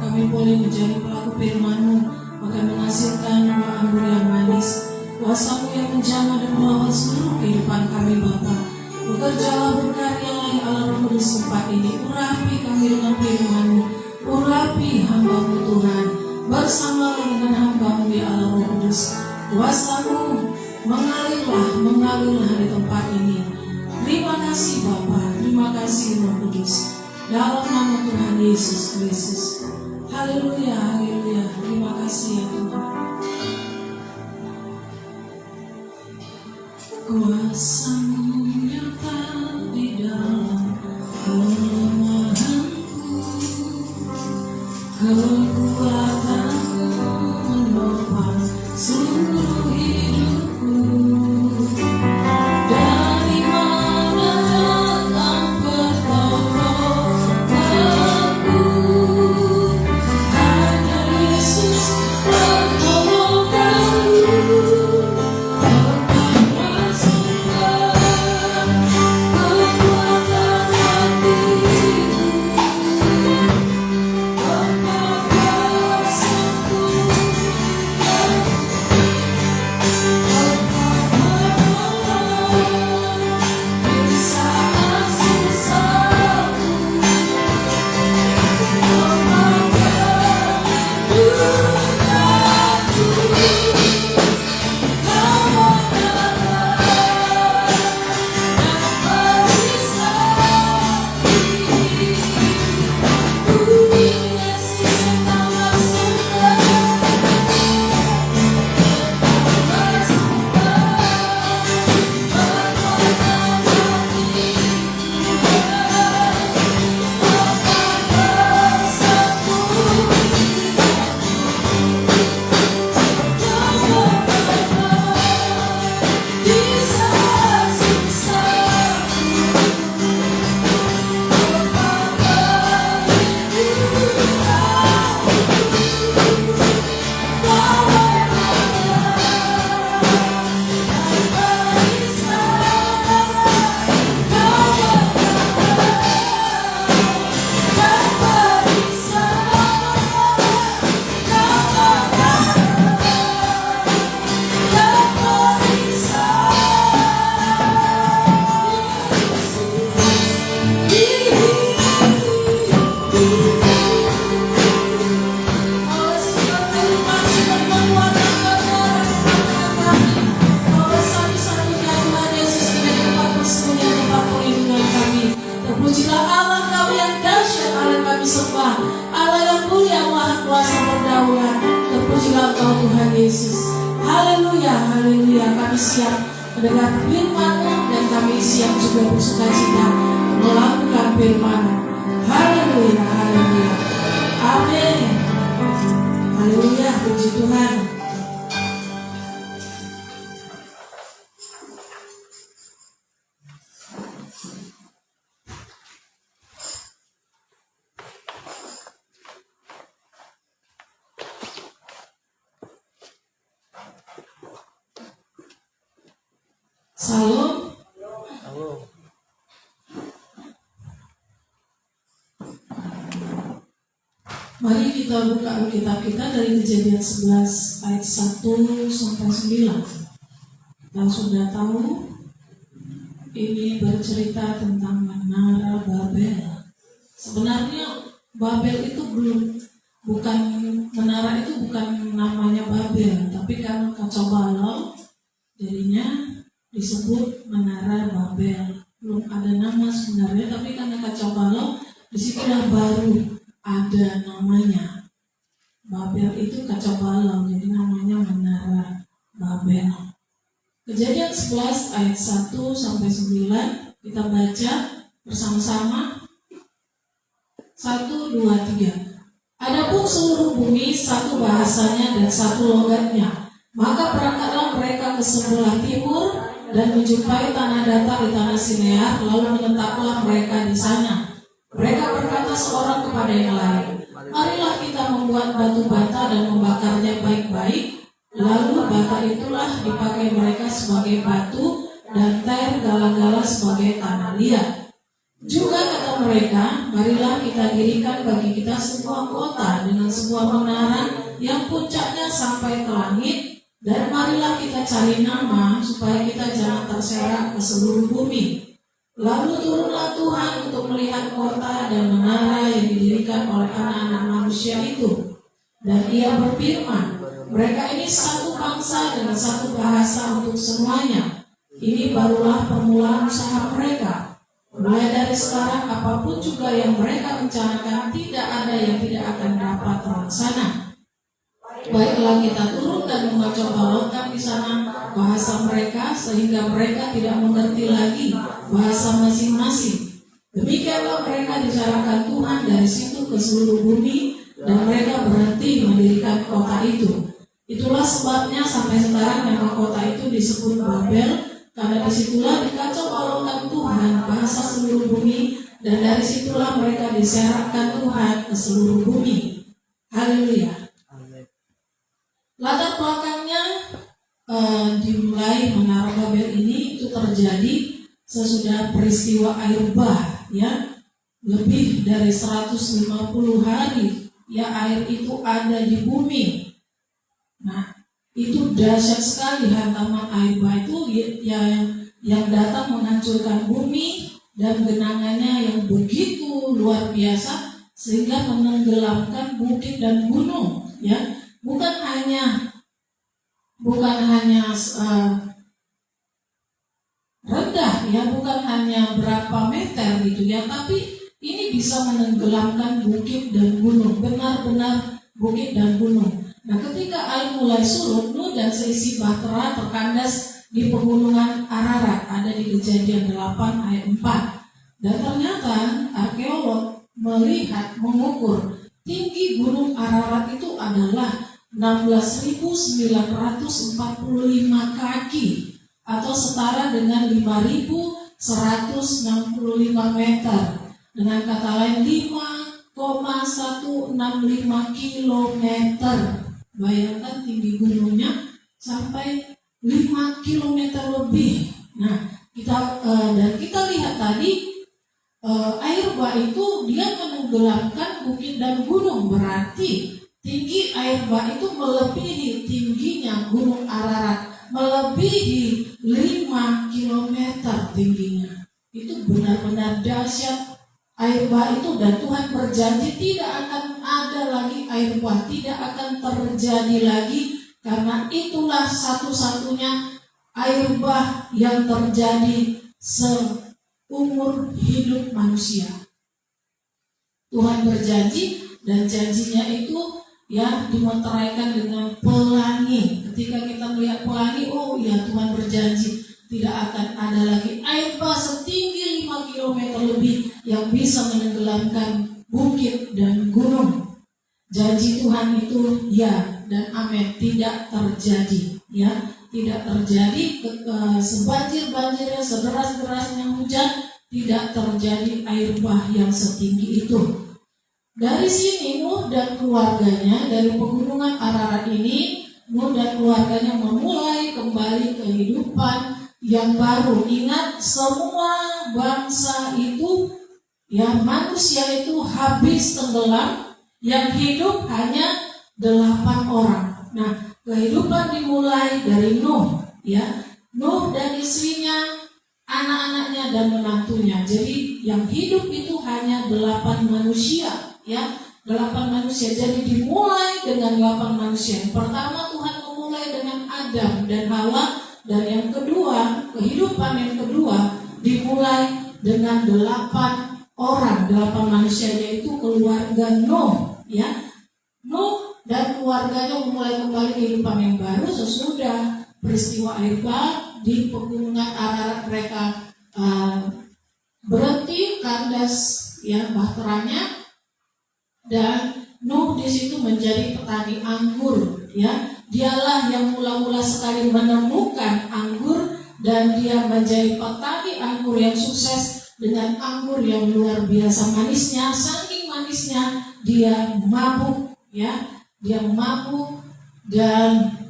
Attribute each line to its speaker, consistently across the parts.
Speaker 1: kami boleh menjadi pelaku firman-Mu, akan menghasilkan buah anggur yang manis. Kuasa-Mu yang menjamah dan melawat seluruh kehidupan kami Bapa. Bekerjalah berkaryalah ya Allah Roh Kudus tempat ini. Urapi kami dengan firman-Mu, urapi hamba-Mu Tuhan. Bersamalah dengan hamba-Mu ya Allah Roh Kudus. Kuasa-Mu mengalirlah di tempat ini. Terima kasih Bapa, terima kasih Roh Kudus. Dalam nama Tuhan Yesus Kristus. Haleluya, haleluya. Terima kasih ya Tuhan. Kuasa-Mu nyata di dalam kelemahanku, kekuatan-Mu menopang seluruh hidupku. Dari mana datang pertolonganku? Hanya Yesus pertolonganku. Salam.
Speaker 2: Halo.
Speaker 1: Mari kita buka Alkitab kita dari Kejadian 11 ayat 1 sampai 9. Kita sudah tahu ini bercerita tentang menara Babel. Sebenarnya Babel itu bukan menara, itu bukan namanya Babel, tapi karena kacau balau jadinya disebut menara Babel. Belum ada nama sebenarnya, tapi karena kacau balau disitulah baru ada namanya. Babel itu kacau balau, jadi namanya menara Babel. Kejadian 11 ayat 1 sampai 9 kita baca bersama-sama. 1, 2, 3. Adapun seluruh bumi satu bahasanya dan satu logatnya. Maka berangkatlah mereka ke sebelah timur dan menjumpai tanah datar di tanah Sinear, lalu menetaplah mereka di sana. Mereka berkata seorang kepada yang lain, marilah kita membuat batu bata dan membakarnya baik-baik. Lalu bata itulah dipakai mereka sebagai batu dan ter gala-gala sebagai tanah liat. Juga kata mereka, marilah kita dirikan bagi kita sebuah kota dengan sebuah menara yang puncaknya sampai ke langit, dan marilah kita cari nama supaya kita jangan terserak ke seluruh bumi. Lalu turunlah Tuhan untuk melihat kota dan menara yang didirikan oleh anak-anak manusia itu. Dan ia berfirman, mereka ini satu bangsa dengan satu bahasa untuk semuanya. Ini barulah permulaan usaha mereka. Mulai dari sekarang apapun juga yang mereka rencanakan, tidak ada yang tidak akan dapat terlaksana. Baiklah kita turun dan mencoba-cobakan di sana bahasa mereka, sehingga mereka tidak mengerti lagi bahasa masing-masing. Demikianlah mereka dicarakan Tuhan dari situ ke seluruh bumi, dan mereka berhenti mendirikan kota itu. Itulah sebabnya sampai sekarang nama kota itu disebut Babel, karena disitulah dikacau balaukan Tuhan bahasa seluruh bumi, dan dari situlah mereka diserakkan Tuhan ke seluruh bumi. Haleluya. Latar belakangnya dimulai menara Babel ini itu terjadi sesudah peristiwa air bah, ya, lebih dari 150 hari, ya, air itu ada di bumi. Nah, itu dahsyat sekali hantaman air bah itu yang datang menghancurkan bumi dan genangannya yang begitu luar biasa sehingga menenggelamkan bukit dan gunung, ya. Bukan hanya rendah, ya, bukan hanya berapa meter gitu, ya, tapi ini bisa menenggelamkan bukit dan gunung, benar-benar bukit dan gunung. Nah, ketika air mulai surut, Nuh dan seisi bahtera terkandas di pegunungan Ararat, ada di Kejadian 8 ayat 4. Dan ternyata arkeolog mengukur tinggi gunung Ararat itu adalah 16.945 kaki atau setara dengan 5.165 meter. Dengan kata lain 5,165 kilometer. Bayangkan tinggi gunungnya sampai 5 kilometer lebih. Nah, kita lihat tadi air bah itu dia menenggelamkan bukit dan gunung, berarti tinggi air bah itu melebihi tingginya gunung Ararat, melebihi 5 kilometer tingginya. Itu benar-benar dahsyat air bah itu, dan Tuhan berjanji tidak akan ada lagi air bah, tidak akan terjadi lagi, karena itulah satu-satunya air bah yang terjadi seumur hidup manusia. Tuhan berjanji, dan janjinya itu, ya, dimeteraikan dengan pelangi. Ketika kita melihat pelangi, oh ya, Tuhan berjanji tidak akan ada lagi air bah setinggi 5 km lebih yang bisa menenggelamkan bukit dan gunung. Janji Tuhan itu ya dan amin, tidak terjadi, ya, tidak terjadi. Sebanjir-banjirnya, sederas-derasnya hujan, tidak terjadi air bah yang setinggi itu. Dari sini Nuh dan keluarganya, dari pegunungan Ararat ini, Nuh dan keluarganya memulai kembali kehidupan yang baru. Ingat, semua bangsa itu, ya, manusia itu habis tenggelam, yang hidup hanya 8 orang. Nah, kehidupan dimulai dari Nuh, ya, Nuh dan istrinya, anak-anaknya dan menantunya. Jadi yang hidup itu hanya 8 manusia. Ya, 8 manusia. Jadi dimulai dengan 8 manusia. Yang pertama Tuhan memulai dengan Adam dan Hawa, dan yang kedua, kehidupan yang kedua dimulai dengan 8 orang, 8 manusia, yaitu keluarga Nuh, ya. Nuh dan keluarganya memulai kembali kehidupan yang baru sesudah peristiwa air bah di pegunungan Ararat. Mereka berhenti kandas, ya, bahteranya. Dan Nuh di situ menjadi petani anggur, ya. Dialah yang mula-mula sekali menemukan anggur, dan dia menjadi petani anggur yang sukses dengan anggur yang luar biasa manisnya. Saking manisnya dia mabuk, ya. Dia mabuk dan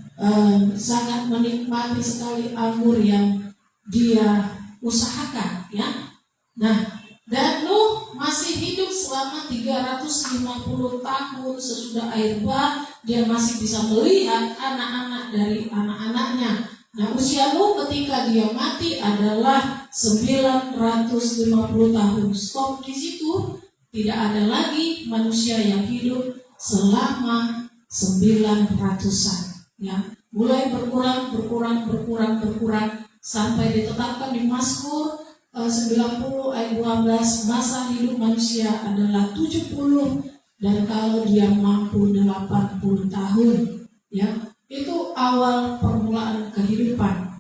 Speaker 1: sangat menikmati sekali anggur yang dia usahakan, ya. Nah, Dan Nuh masih hidup selama 350 tahun sesudah air bah. Dia masih bisa melihat anak-anak dari anak-anaknya. Nah, usia Nuh ketika dia mati adalah 950 tahun. Stop di situ. Tidak ada lagi manusia yang hidup selama 900-an. Ya, mulai berkurang sampai ditetapkan di Mazmur 90 ayat 12, masa hidup manusia adalah 70, dan kalau dia mampu 80 tahun, ya, itu awal permulaan kehidupan.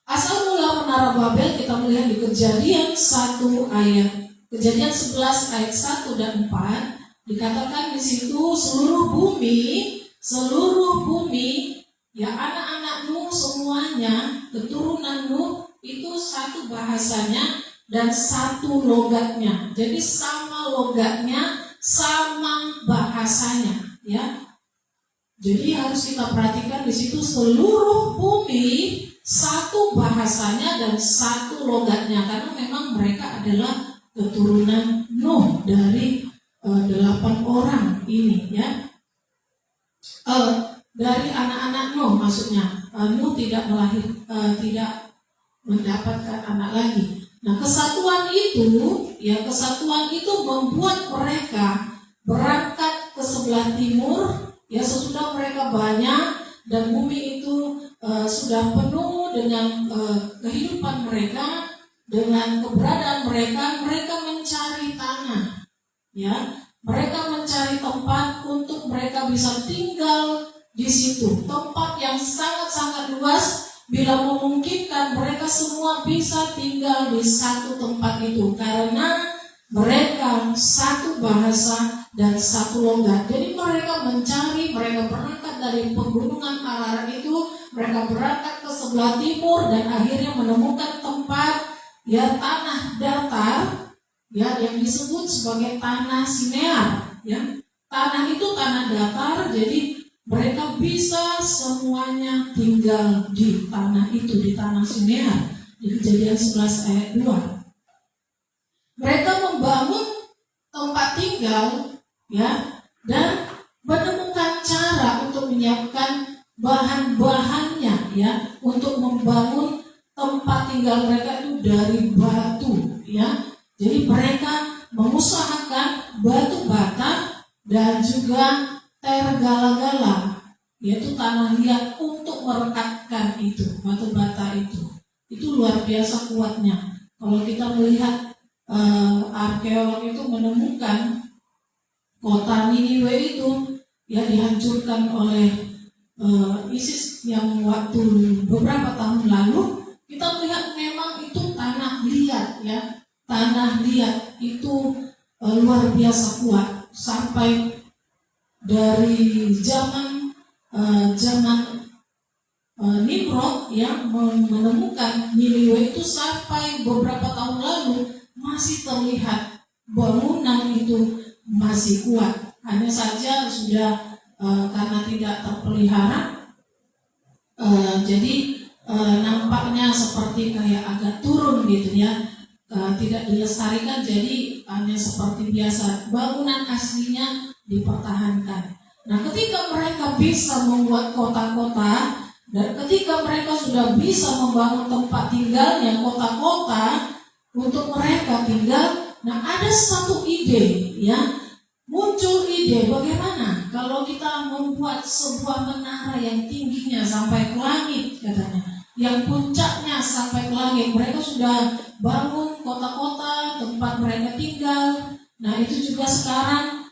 Speaker 1: Asal mula menara Babel kita melihat di Kejadian 1 ayat Kejadian 11 ayat 1 dan 4, dikatakan di situ seluruh bumi, ya, anak-anak Nuh semuanya, keturunan Nuh itu satu bahasanya dan satu logatnya. Jadi sama logatnya, sama bahasanya, ya. Jadi harus kita perhatikan di situ seluruh bumi satu bahasanya dan satu logatnya, karena memang mereka adalah keturunan Nuh dari 8 orang ini, ya. Dari anak-anak Nuh maksudnya. Nuh tidak mendapatkan anak lagi. Nah, kesatuan itu membuat mereka berangkat ke sebelah timur, ya, sesudah mereka banyak dan bumi itu sudah penuh dengan kehidupan mereka, dengan keberadaan mereka mencari tanah, ya, mereka mencari tempat untuk mereka bisa tinggal di situ, tempat yang sangat-sangat luas. Bila memungkinkan mereka semua bisa tinggal di satu tempat itu, karena mereka satu bahasa dan satu logat. Jadi mereka berangkat dari pegunungan Ararat itu, mereka berangkat ke sebelah timur dan akhirnya menemukan tempat, ya, tanah datar, ya, yang disebut sebagai tanah Sinear, ya. Tanah itu tanah datar, jadi mereka bisa semuanya tinggal di tanah itu, di tanah Sinear, di Kejadian 11 ayat 2. Mereka membangun tempat tinggal, ya, dan menemukan cara untuk menyiapkan bahan-bahannya, ya, untuk membangun tempat tinggal mereka itu dari batu, ya. Jadi mereka mengusahakan batu bata dan juga tergala-gala, yaitu tanah liat, untuk merekatkan itu batu bata itu. Itu luar biasa kuatnya. Kalau kita melihat arkeolog itu menemukan kota Niniwe itu, ya, dihancurkan oleh ISIS yang waktu beberapa tahun lalu, kita melihat memang itu tanah liat, ya. Tanah liat itu luar biasa kuat, sampai dari zaman Nimrod yang menemukan Niniwe itu, sampai beberapa tahun lalu masih terlihat bangunan itu masih kuat. Hanya saja sudah karena tidak terpelihara, jadi nampaknya seperti kayak agak turun gitu, ya. Tidak dilestarikan, jadi hanya seperti biasa. Bangunan aslinya dipertahankan. Nah, ketika mereka bisa membuat kota-kota, dan ketika mereka sudah bisa membangun tempat tinggalnya, kota-kota untuk mereka tinggal, nah, ada satu ide, ya, muncul ide bagaimana kalau kita membuat sebuah menara yang tingginya sampai ke langit, katanya, yang puncaknya sampai ke langit. Mereka sudah bangun kota-kota tempat mereka tinggal. Nah, itu juga sekarang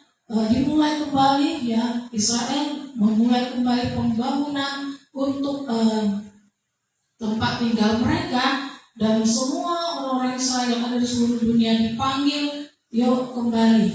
Speaker 1: dimulai kembali, ya, Israel memulai kembali pembangunan untuk tempat tinggal mereka, dan semua orang-orang Israel yang ada di seluruh dunia dipanggil, yuk kembali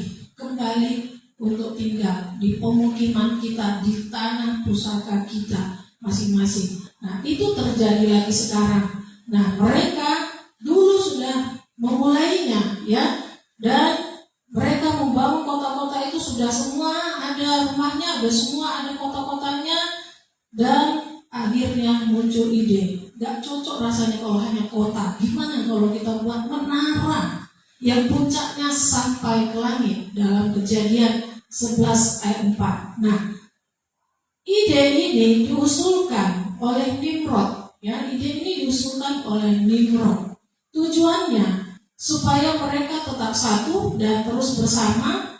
Speaker 1: untuk tinggal di pemukiman kita, di tanah pusaka kita masing-masing. Nah, itu terjadi lagi sekarang. Nah, mereka dulu sudah memulainya, ya, dan mereka membangun kota-kota itu sudah semua ada rumahnya, sudah semua ada kota-kotanya, dan akhirnya muncul ide, gak cocok rasanya kalau hanya kota. Gimana kalau kita buat menara? yang puncaknya sampai ke langit dalam Kejadian 11 ayat 4. Nah, ide ini diusulkan oleh Nimrod, ya, ide ini diusulkan oleh Nimrod. Tujuannya supaya mereka tetap satu dan terus bersama,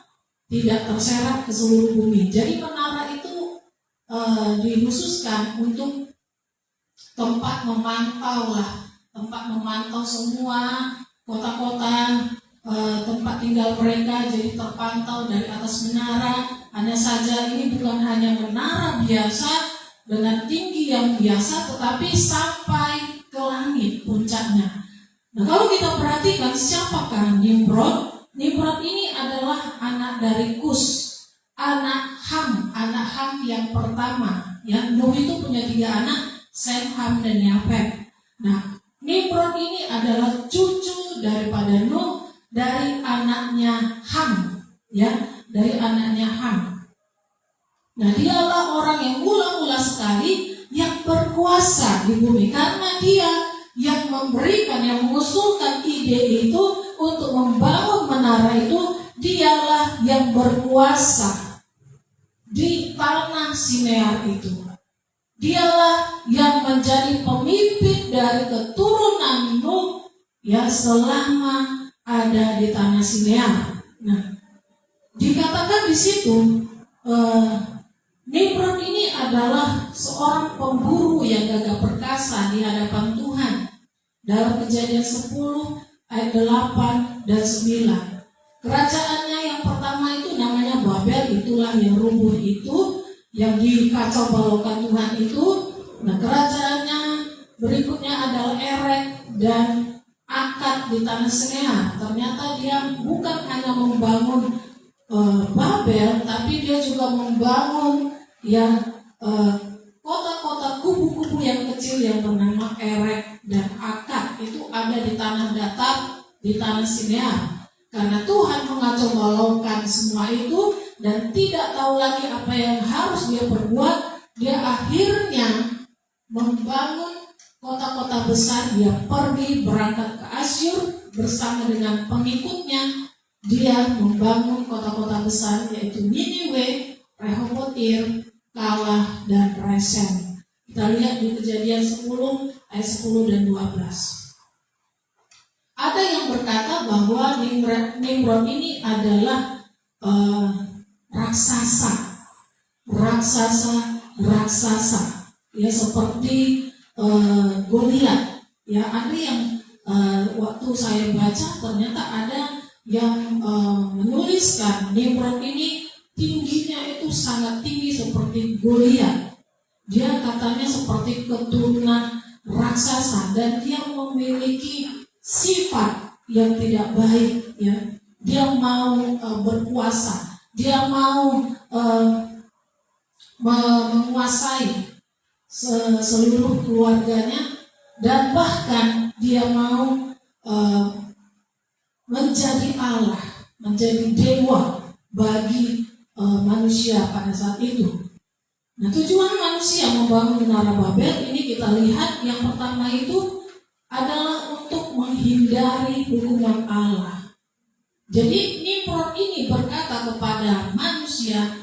Speaker 1: tidak terserak ke seluruh bumi. Jadi menara itu dikhususkan untuk tempat memantau semua kota-kota, tempat tinggal mereka jadi terpantau dari atas menara. Hanya saja ini bukan hanya menara biasa dengan tinggi yang biasa, tetapi sampai ke langit puncaknya. Nah, kalau kita perhatikan siapakah Nimrod? Nimrod ini adalah anak dari Kus, anak Ham yang pertama. Ya, Nuh itu punya 3 anak, Sem, Ham, dan Yafet. Nah, Nimrod ini adalah cucu daripada Nuh dari anaknya Ham, ya, dari anaknya Ham. Nah, dialah orang yang mula-mula sekali yang berkuasa di bumi, karena dia yang memberikan, yang mengusulkan ide itu untuk membangun menara itu. Dialah yang berkuasa di tanah Sinear itu. Dialah yang menjadi pemimpin dari keturunan Nuh, ya, selama ada di tanah Sinear. Nah, dikatakan di situ Nimrod ini adalah seorang pemburu yang gagah perkasa di hadapan Tuhan. Dalam Kejadian 10 ayat 8 dan 9. Kerajaannya yang pertama itu namanya Babel, itulah yang rubuh itu, yang dikacau balaukan Tuhan itu. Nah, kerajaannya berikutnya adalah Erek dan Akad di tanah Sinear. Ternyata dia bukan hanya membangun Babel, tapi dia juga membangun kota-kota kubu-kubu yang kecil yang bernama Erek dan Akad. Itu ada di tanah datar, di tanah Sinear. Karena Tuhan mengacau balaukan semua itu dan tidak tahu lagi apa yang harus dia perbuat, dia akhirnya membangun kota-kota besar. Dia pergi berangkat ke Asyur bersama dengan pengikutnya. Dia membangun kota-kota besar, yaitu Niniwe, Rehobotir, Kalah, dan Resen. Kita lihat di Kejadian 10 ayat 10 dan 12. Ada yang berkata bahwa Nimrod ini adalah raksasa, ya, seperti Goliat. Ya, ada yang waktu saya baca ternyata ada yang menuliskan Nimrod ini tingginya itu sangat tinggi seperti Goliat. Dia katanya seperti keturunan raksasa dan dia memiliki sifat yang tidak baik, ya. Dia mau berkuasa, dia mau menguasai seluruh keluarganya, dan bahkan dia mau menjadi Allah, menjadi dewa bagi manusia pada saat itu. Nah, tujuan manusia membangun menara Babel ini kita lihat yang pertama itu adalah untuk menghindari hukuman Allah. Jadi Nimrod ini berkata kepada manusia,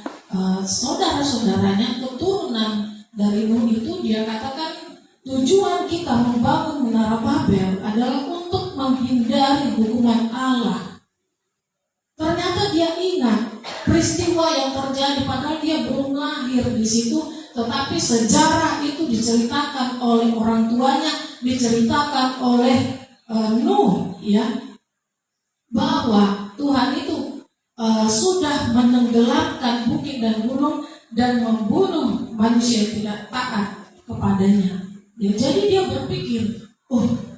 Speaker 1: saudara-saudaranya, keturunan dari Nuh itu, dia katakan tujuan kita membangun menara Babel adalah untuk menghindari hukuman Allah. Ternyata dia ingat peristiwa yang terjadi, padahal dia belum lahir di situ, tetapi sejarah itu diceritakan oleh orang tuanya, diceritakan oleh Nuh, ya, bahwa Tuhan itu sudah menenggelamkan bukit dan gunung dan membunuh manusia yang tidak taat kepadanya. Ya, jadi dia berpikir,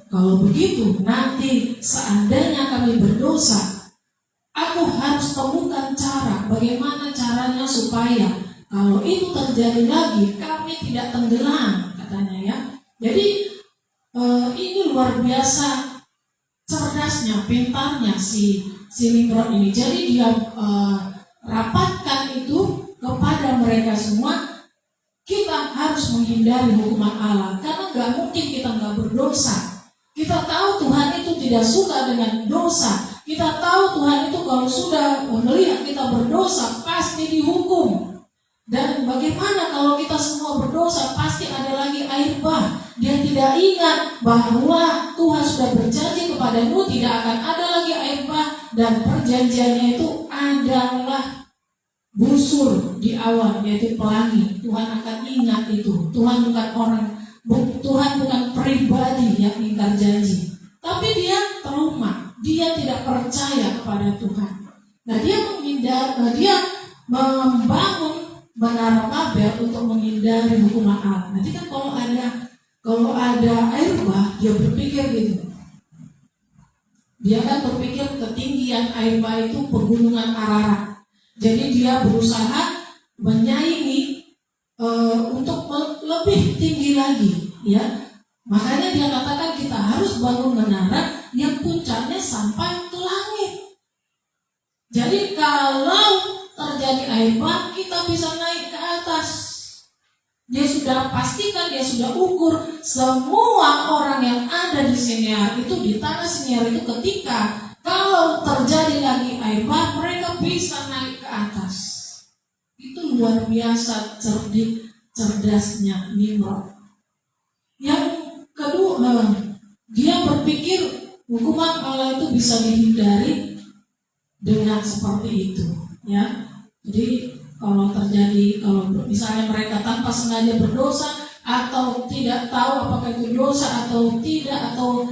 Speaker 1: kalau begitu nanti seandainya kami berdosa, aku harus temukan cara, bagaimana caranya supaya kalau itu terjadi lagi kami tidak tenggelam, katanya, ya. Jadi ini luar biasa cerdasnya, pintarnya si Nimrod ini. Jadi dia rapatkan itu kepada mereka semua, kita harus menghindari hukuman Allah, karena gak mungkin kita gak berdosa. Kita tahu Tuhan itu tidak suka dengan dosa. Kita tahu Tuhan itu kalau sudah melihat kita berdosa pasti dihukum. Dan bagaimana kalau kita semua berdosa, pasti ada lagi air bah. Dia tidak ingat bahwa Tuhan sudah berjanji kepada Nuh tidak akan ada lagi air bah. Dan perjanjiannya itu adalah busur di awan, yaitu pelangi. Tuhan akan ingat itu. Tuhan bukan pribadi yang ingkar janji. Tapi dia trauma, dia tidak percaya kepada Tuhan. Nah, dia membangun Menara Babel untuk menghindari hukuman Allah. Nanti kan kalau ada air bah, dia berpikir gitu. Dia kan berpikir ketinggian air bah itu pegunungan Ararat. Jadi dia berusaha menyaingi untuk lebih tinggi lagi, ya. Makanya dia katakan kita harus bangun menara yang puncaknya sampai ke langit. Jadi kalau terjadi air bah, kita bisa naik ke atas. Dia sudah pastikan, dia sudah ukur semua orang yang ada di Sinear itu, di tanah Sinear itu, ketika kalau terjadi lagi air bah, mereka bisa naik ke atas. Itu luar biasa cerdasnya Nimrod. Yang kedua, dia berpikir hukuman Allah itu bisa dihindari dengan seperti itu, ya. Jadi kalau misalnya mereka tanpa sengaja berdosa atau tidak tahu apakah itu dosa atau tidak, atau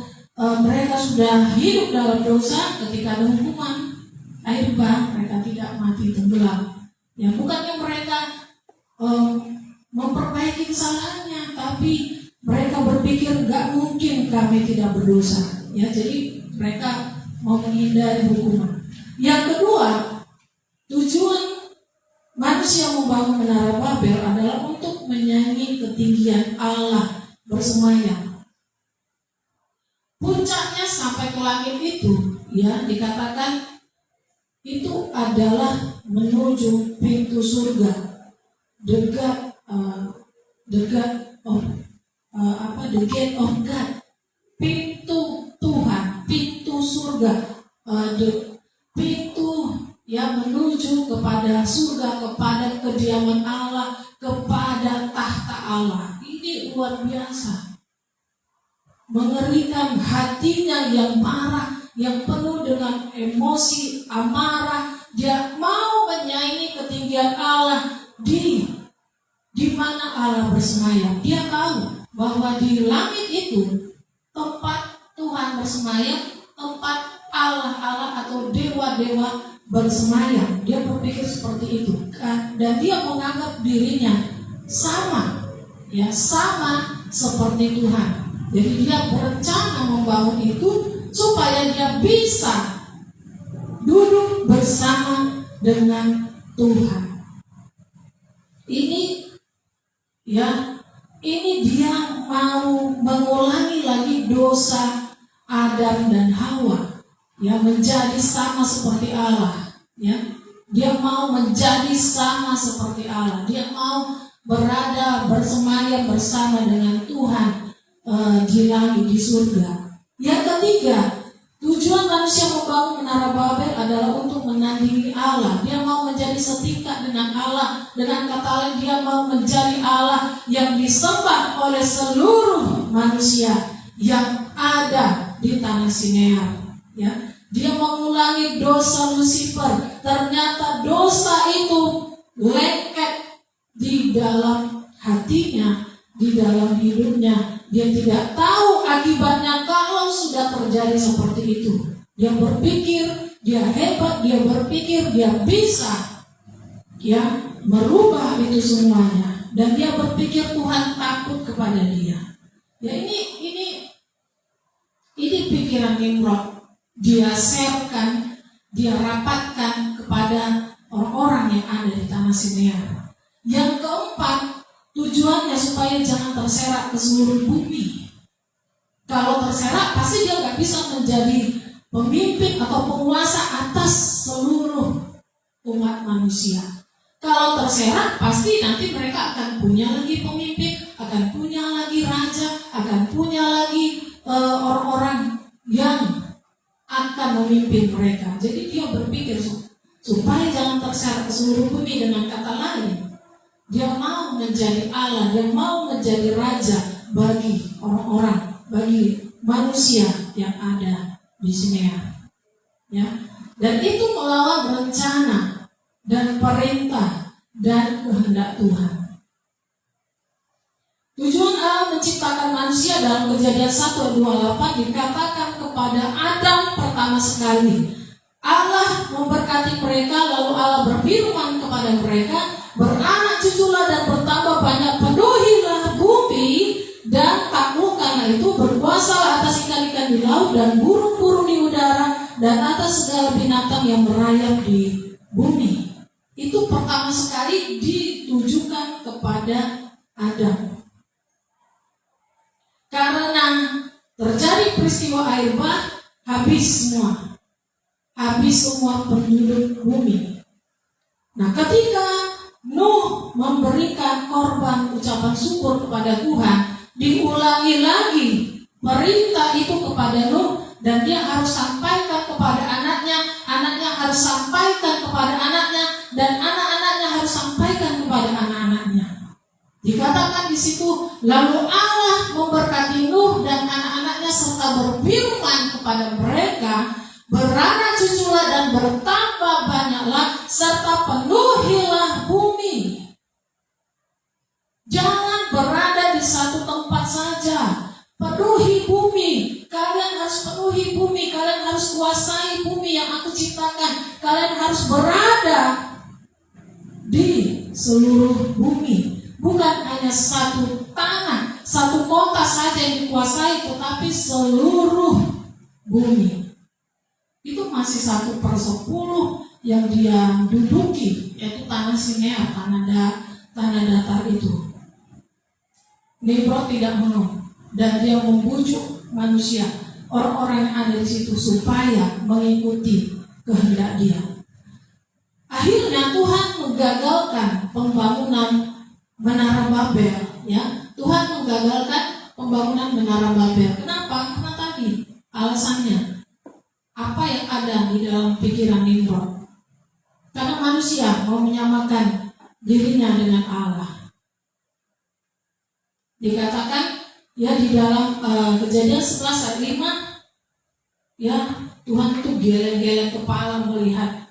Speaker 1: mereka sudah hidup dalam dosa, ketika ada hukuman air bah, mereka tidak mati tenggelam. Ya, bukannya mereka memperbaiki kesalahannya, tapi mereka berpikir gak mungkin kami tidak berdosa. Ya, jadi mereka mau menghindari hukuman. Yang kedua, tujuan manusia membangun Menara Babel adalah untuk menyanyi ketinggian Allah bersemayam. Puncaknya sampai ke langit itu, ya, dikatakan itu adalah menuju pintu surga, the gate of God, pintu Tuhan, pintu surga, pintu yang menuju kepada surga, kepada kediaman Allah, kepada tahta Allah. Ini luar biasa, mengerikan. Hatinya yang marah, yang penuh dengan emosi, amarah, dia mau menyaingi ketinggian Allah di mana Allah bersemayam. Dia tahu bahwa di langit itu tempat Tuhan bersemayam, tempat Allah atau dewa-dewa bersemayam. Dia berpikir seperti itu, dan dia menganggap dirinya sama seperti Tuhan. Jadi dia berencana membangun itu supaya dia bisa duduk bersama dengan Tuhan. Ini dia mau mengulangi lagi dosa Adam dan Hawa, ya, menjadi sama seperti Allah, ya. Dia mau menjadi sama seperti Allah. Dia mau berada bersemayam bersama dengan Tuhan di langit, di surga. Yang ketiga, tujuan manusia membangun Menara Babel adalah untuk menandingi Allah. Dia mau menjadi setingkat dengan Allah. Dengan kata lain, dia mau menjadi Allah yang disembah oleh seluruh manusia yang ada di tanah Sinear, ya. Dia mengulangi dosa Lucifer. Ternyata dosa itu lengket di dalam hatinya, di dalam hidupnya. Dia tidak tahu akibatnya kalau sudah terjadi seperti itu. Dia berpikir dia hebat, dia berpikir dia bisa, ya, merubah itu semuanya. Dan dia berpikir Tuhan takut kepada dia. Ya, ini pikiran Nimrod. Dia sharekan, dia rapatkan kepada orang-orang yang ada di tanah Sinear. Yang keempat, tujuannya supaya jangan terserak ke seluruh bumi. Kalau terserak, pasti dia nggak bisa menjadi pemimpin atau penguasa atas seluruh umat manusia. Kalau terserak, pasti nanti mereka akan punya lagi pemimpin, akan punya lagi raja, akan punya lagi orang-orang yang akan memimpin mereka. Jadi dia berpikir supaya jangan terseret ke seluruh bumi. Dengan kata lain, dia mau menjadi Allah, dia mau menjadi raja bagi orang-orang, bagi manusia yang ada di Sinear. Ya. Dan itu melawan rencana dan perintah dan kehendak Tuhan. Tujuan Allah menciptakan manusia dalam Kejadian 1:28 dikatakan kepada Adam pertama sekali. Allah memberkati mereka, lalu Allah berfirman kepada mereka, beranak cuculah dan bertambah banyak, penuhilah bumi dan taklukkanlah itu, berkuasalah atas ikan-ikan di laut dan burung-burung di udara dan atas segala binatang yang merayap di bumi. Itu pertama sekali ditujukan kepada Adam. Karena terjadi peristiwa air bah, habis semua penduduk bumi. Nah, ketika Nuh memberikan korban ucapan syukur kepada Tuhan, diulangi lagi perintah itu kepada Nuh, dan dia harus sampaikan kepada anaknya harus sampaikan kepada anaknya, dan anak-anaknya harus sampaikan kepada anak-anaknya. Dikatakan di situ, lalu Allah memberkati Nuh dan anak-anaknya serta berfirman kepada mereka, beranak cuculah dan bertambah banyaklah serta penuhilah bumi. Jangan berada di satu tempat saja, penuhi bumi. Kalian harus penuhi bumi, kalian harus kuasai bumi yang aku ciptakan. Kalian harus berada di seluruh bumi. Bukan hanya satu tanah, satu kota saja yang dikuasai, tetapi seluruh bumi. Itu masih 1/10 yang dia duduki, yaitu tanah Sinear, tanah datar itu. Nimrod tidak mau, dan dia membujuk manusia, orang-orang yang ada di situ, supaya mengikuti kehendak dia. Akhirnya Tuhan menggagalkan pembangunan Menara Babel, ya. Tuhan menggagalkan pembangunan Menara Babel. Kenapa? Karena tadi alasannya, apa yang ada di dalam pikiran Nimrod. Karena manusia mau menyamakan dirinya dengan Allah. Dikatakan ya di dalam Kejadian 11 ayat 5, ya, Tuhan itu geleng-geleng kepala melihat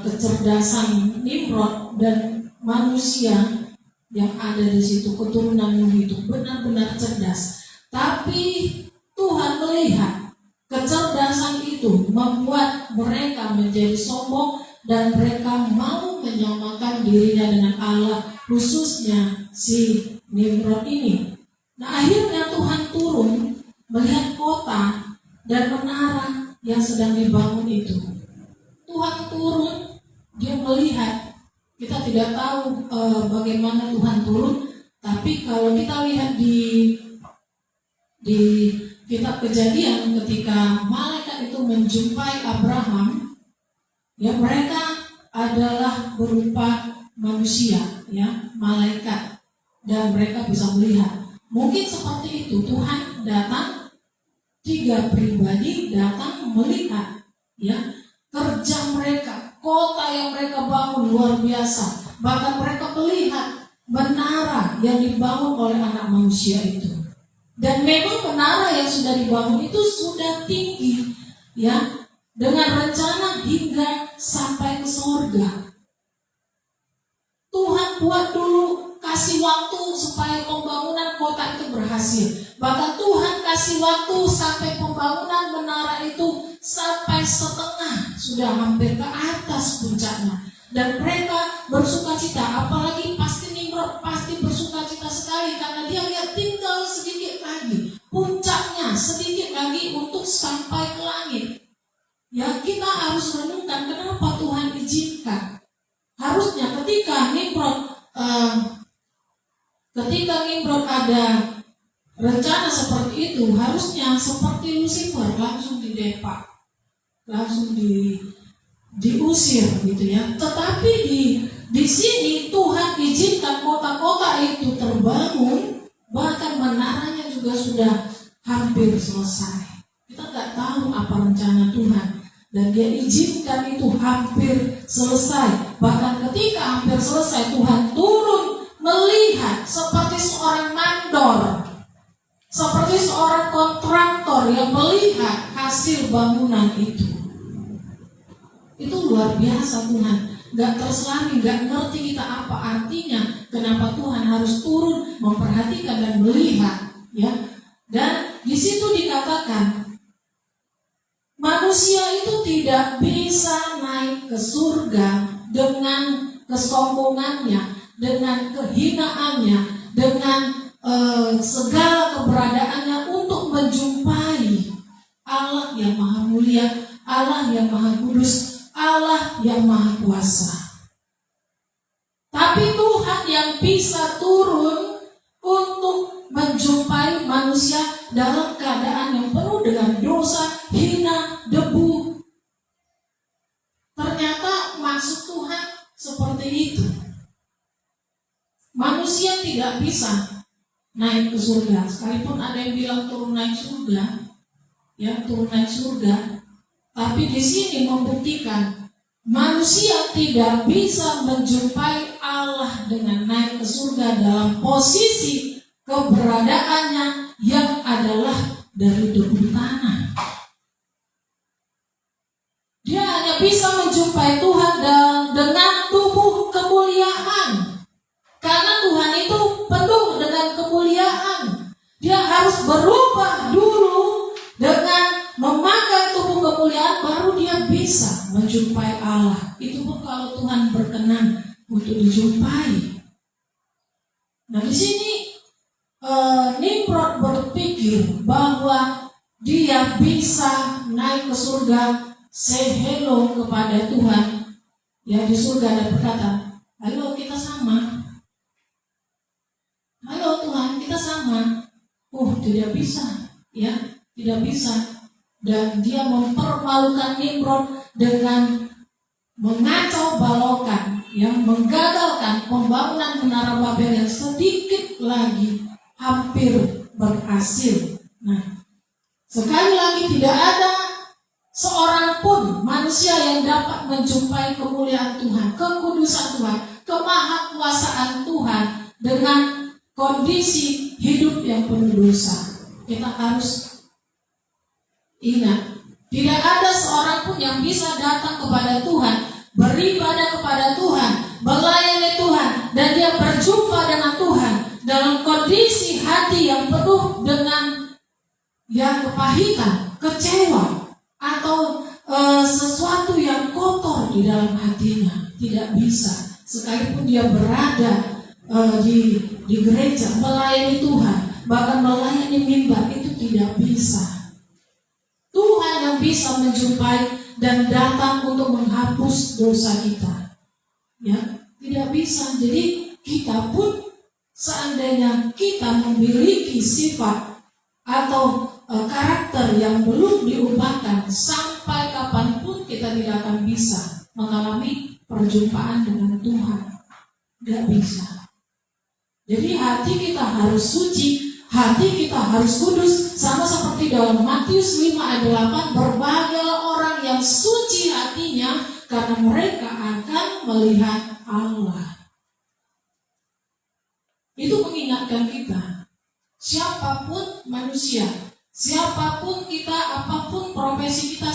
Speaker 1: kecerdasan Nimrod dan manusia yang ada di situ, keturunan Nuh itu benar-benar cerdas. Tapi Tuhan melihat kecerdasan itu membuat mereka menjadi sombong dan mereka mau menyamakan dirinya dengan Allah, khususnya si Nimrod ini. Nah, akhirnya Tuhan turun melihat kota dan menara yang sedang dibangun itu. Tuhan turun, dia melihat. Kita tidak tahu bagaimana Tuhan turun, tapi kalau kita lihat di kitab Kejadian, ketika malaikat itu menjumpai Abraham, ya, mereka adalah berupa manusia, ya, malaikat, dan mereka bisa melihat. Mungkin seperti itu, Tuhan datang, 3 pribadi datang melihat, ya, kerja mereka. Kota yang mereka bangun luar biasa. Bahkan mereka melihat menara yang dibangun oleh anak manusia itu. Dan memang menara yang sudah dibangun itu sudah tinggi, ya, dengan rencana hingga sampai ke surga. Tuhan buat dulu, kasih waktu supaya pembangunan kota itu berhasil. Bahkan Tuhan kasih waktu sampai pembangunan menara itu sampai setengah, sudah hampir ke atas puncaknya. Dan mereka bersukacita, apalagi pasti Nimrod pasti bersukacita sekali karena dia lihat tinggal sedikit lagi, puncaknya sedikit lagi untuk sampai ke langit. Ya, kita harus renungkan kenapa Tuhan izinkan. Harusnya ketika Nimrod ada rencana seperti itu, harusnya seperti Lucifer, langsung didepak, langsung diusir gitu ya. Tetapi di sini Tuhan izinkan kota-kota itu terbangun, bahkan menaranya juga sudah hampir selesai. Kita nggak tahu apa rencana Tuhan. Dan Dia izinkan itu hampir selesai. Bahkan ketika hampir selesai, Tuhan turun melihat seperti seorang mandor, seperti seorang kontraktor yang melihat hasil bangunan itu. Itu luar biasa Tuhan. Gak terselami, gak ngerti kita apa artinya, kenapa Tuhan harus turun memperhatikan dan melihat, ya. Dan di situ dikatakan manusia itu tidak bisa naik ke surga dengan kesombongannya, dengan kehinaannya, dengan segala keberadaannya untuk menjumpai Allah yang maha mulia, Allah yang maha kudus, Allah yang maha kuasa. Tapi Tuhan yang bisa turun untuk menjumpai manusia dalam keadaan yang penuh dengan dosa, hina, debu. Ternyata maksud Tuhan seperti itu. Manusia tidak bisa naik ke surga. Sekalipun ada yang bilang turun naik surga, ya turun naik surga. Tapi di sini membuktikan manusia tidak bisa menjumpai Allah dengan naik ke surga dalam posisi keberadaannya yang adalah dari debu tanah. Dia hanya bisa menjumpai Tuhan dengan tubuh kemuliaan. Karena Tuhan itu penuh dengan kemuliaan. Dia harus berubah dulu dengan memakai tubuh kemuliaan, baru dia bisa menjumpai Allah. Itu pun kalau Tuhan berkenan untuk dijumpai. Nah di sini Nimrod berpikir bahwa dia bisa naik ke surga, say hello kepada Tuhan, ya di surga, dan berkata, halo kita sama. Halo Tuhan, kita sama. Tidak bisa, ya, tidak bisa. Dan dia mempermalukan Nimrod dengan mengacau balokan, yang menggagalkan pembangunan menara Babel yang sedikit lagi hampir berhasil. Nah, sekali lagi tidak ada seorang pun manusia yang dapat menjumpai kemuliaan Tuhan, kekudusan Tuhan, kemahakuasaan Tuhan dengan kondisi hidup yang penuh dosa. Kita harus ingat, tidak ada seorang pun yang bisa datang kepada Tuhan, beribadah kepada Tuhan, melayani Tuhan, dan dia berjumpa dengan Tuhan dalam kondisi hati yang penuh dengan yang kepahitan, kecewa, atau sesuatu yang kotor di dalam hatinya. Tidak bisa. Sekalipun dia berada di gereja, melayani Tuhan, bahkan melayani mimbar, itu tidak bisa. Tuhan yang bisa menjumpai dan datang untuk menghapus dosa kita, ya, tidak bisa. Jadi kita pun seandainya kita memiliki sifat atau karakter yang belum diubahkan, sampai kapanpun kita tidak akan bisa mengalami perjumpaan dengan Tuhan. Tidak bisa. Jadi hati kita harus suci, hati kita harus kudus. Sama seperti dalam Matius 5 ayat 8, berbahagialah orang yang suci hatinya, karena mereka akan melihat Allah. Itu mengingatkan kita, siapapun manusia, siapapun kita, apapun profesi kita,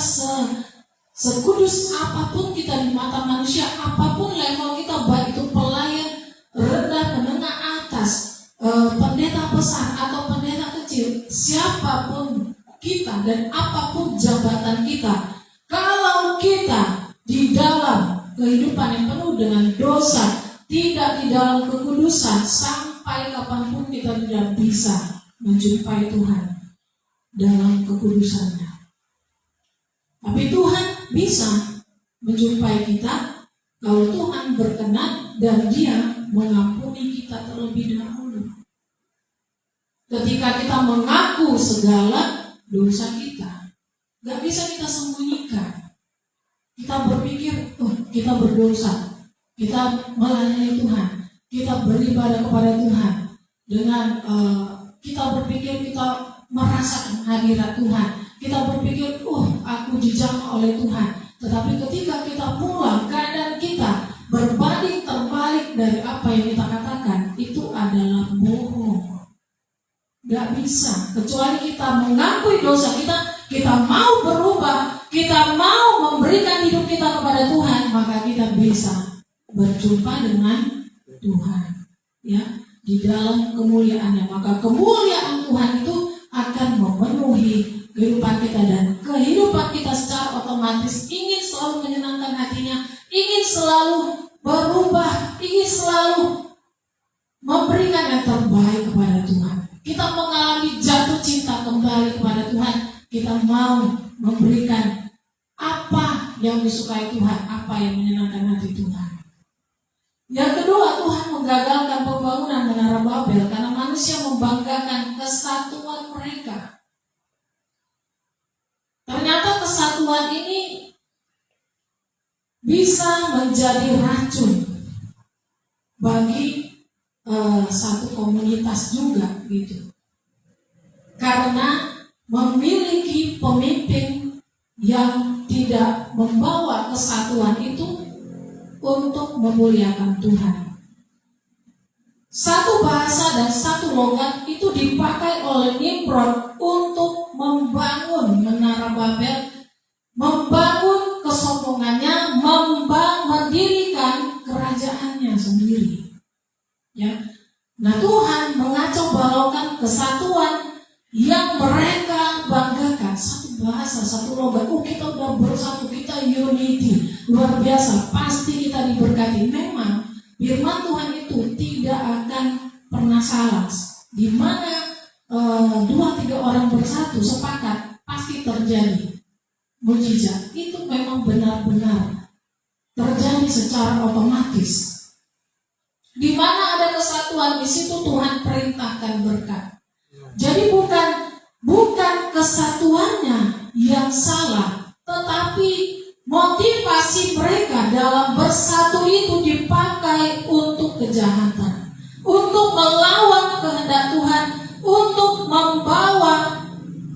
Speaker 1: sekudus apapun kita di mata manusia, apapun level kita, baik itu pelayan, rendah, menengah, atas, pendeta besar atau pendeta kecil, siapapun kita dan apapun jabatan kita, kalau kita di dalam kehidupan yang penuh dengan dosa, tidak di dalam kekudusan, sampai kapanpun kita tidak bisa menjumpai Tuhan dalam kekudusannya. Tapi Tuhan bisa menjumpai kita kalau Tuhan berkenan dan Dia mengampuni kita terlebih dahulu. Ketika kita mengaku segala dosa kita, gak bisa kita sembunyikan. Kita berpikir, kita berdosa, kita melayani Tuhan, kita beribadah kepada Tuhan, dengan kita berpikir kita merasakan hadirat Tuhan, kita berpikir, aku dijamah oleh Tuhan. Tetapi ketika kita pulang, keadaan kita berbanding terbalik dari apa yang kita katakan, itu adalah bohong. Gak bisa, kecuali kita mengakui dosa kita mau berubah, kita mau memberikan hidup kita kepada Tuhan, maka kita bisa berjumpa dengan Tuhan, ya, di dalam kemuliaannya. Maka kemuliaan Tuhan itu akan memenuhi kehidupan kita, dan kehidupan kita secara otomatis ingin selalu menyenangkan hatinya, ingin selalu berubah, ingin selalu memberikan yang terbaik kepada Tuhan. Kita mengalami jatuh cinta kembali kepada Tuhan. Kita mau memberikan apa yang disukai Tuhan, apa yang menyenangkan hati Tuhan. Yang kedua, Tuhan menggagalkan pembangunan Menara Babel karena manusia membanggakan kesatuan mereka. Ternyata kesatuan ini bisa menjadi racun bagi satu komunitas juga gitu. Karena memiliki pemimpin yang tidak membawa kesatuan itu untuk memuliakan Tuhan. Satu bahasa dan satu logat itu dipakai oleh Nimrod untuk membangun Menara Babel, membangun kesombongannya, mendirikan kerajaannya sendiri. Ya. Nah, Tuhan mengacau balaukan kesatuan yang mereka banggakan. Satu bahasa, satu logat. Kita udah bersatu, kita unity. Luar biasa, pasti kita diberkati. Memang firman Tuhan itu tidak akan pernah salah. Di mana 2-3 orang bersatu sepakat, pasti terjadi mujizat. Itu memang benar-benar terjadi secara otomatis. Di mana ada kesatuan, di situ Tuhan perintahkan berkat. Jadi bukan kesatuannya yang salah, tetapi motivasi mereka dalam bersatu itu dipakai untuk kejahatan, untuk melawan kehendak Tuhan, untuk membawa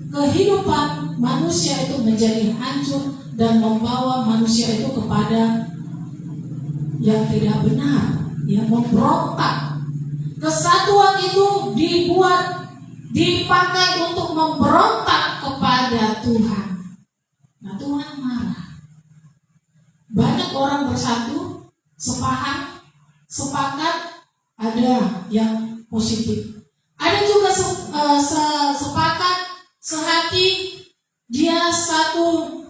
Speaker 1: kehidupan manusia itu menjadi hancur dan membawa manusia itu kepada yang tidak benar. Ya, memberontak. Kesatuan itu dipakai untuk memberontak kepada Tuhan. Nah, Tuhan marah. Banyak orang bersatu, sepakat, ada yang positif. Ada juga sepakat, sehati, dia satu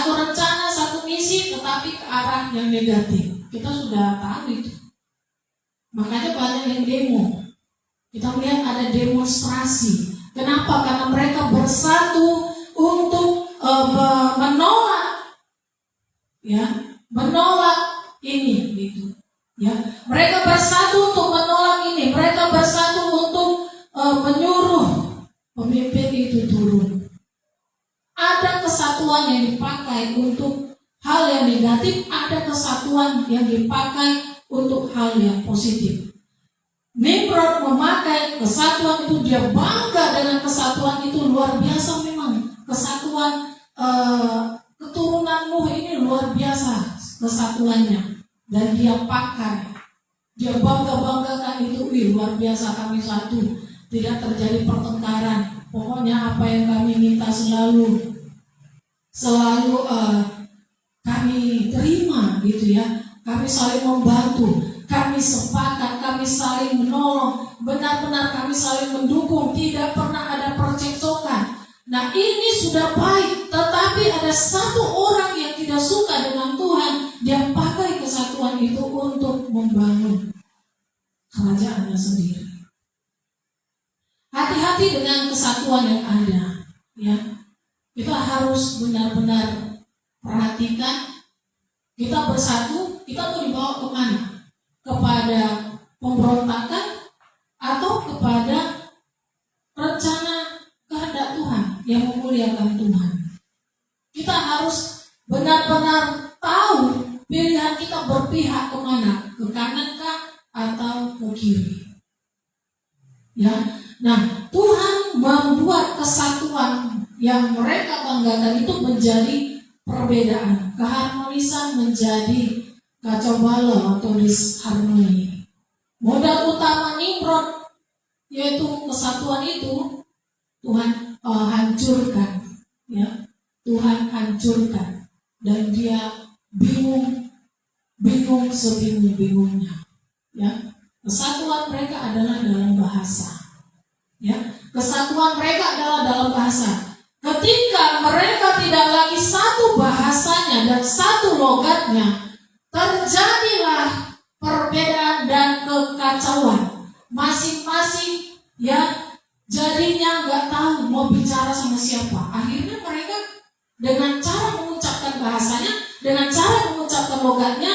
Speaker 1: rencana, satu misi, tetapi ke arah yang negatif. Kita sudah tahu itu. Makanya banyak yang demo. Kita melihat ada demonstrasi. Kenapa? Karena mereka bersatu untuk menolak ini gitu. Ya, mereka bersatu untuk menolak ini. Mereka bersatu untuk menyuruh pemimpin itu turun. Ada kesatuan yang dipakai untuk hal yang negatif, ada kesatuan yang dipakai untuk hal yang positif. Nimrod memakai kesatuan itu, dia bangga dengan kesatuan itu, luar biasa memang. Kesatuan keturunan Nuh ini luar biasa kesatuannya. Dan dia pakai, dia bangga-banggakan itu, luar biasa kami satu. Tidak terjadi pertengkaran. Pokoknya apa yang kami minta selalu kami terima gitu ya. Kami saling membantu, kami sepakat, kami saling menolong, benar-benar kami saling mendukung, tidak pernah ada percekcokan. Nah, ini sudah baik, tetapi ada satu orang yang tidak suka dengan Tuhan, dia pakai kesatuan itu untuk membangun kerajaannya sendiri. Hati-hati dengan kesatuan yang ada, ya. Kita harus benar-benar perhatikan. Kita bersatu, kita mau dibawa kemana? Kepada pemberontakan atau kepada rencana kehendak Tuhan yang memuliakan Tuhan? Kita harus benar-benar tahu pilihan kita berpihak kemana, ke kanan kah atau ke kiri? Ya, nah Tuhan membuat kesatuan yang mereka banggakan itu menjadi perbedaan. Keharmonisan menjadi kacau balau atau disharmoni. Modal utama Nimrod yaitu kesatuan itu Tuhan hancurkan, ya. Tuhan hancurkan dan dia bingung sebingung-bingungnya, ya. Kesatuan mereka adalah dalam bahasa, ya. Kesatuan mereka adalah dalam bahasa. Ketika mereka tidak lagi satu bahasanya dan satu logatnya, terjadilah perbedaan dan kekacauan. Masing-masing, ya, jadinya nggak tahu mau bicara sama siapa. Akhirnya mereka dengan cara mengucapkan bahasanya, dengan cara mengucapkan logatnya,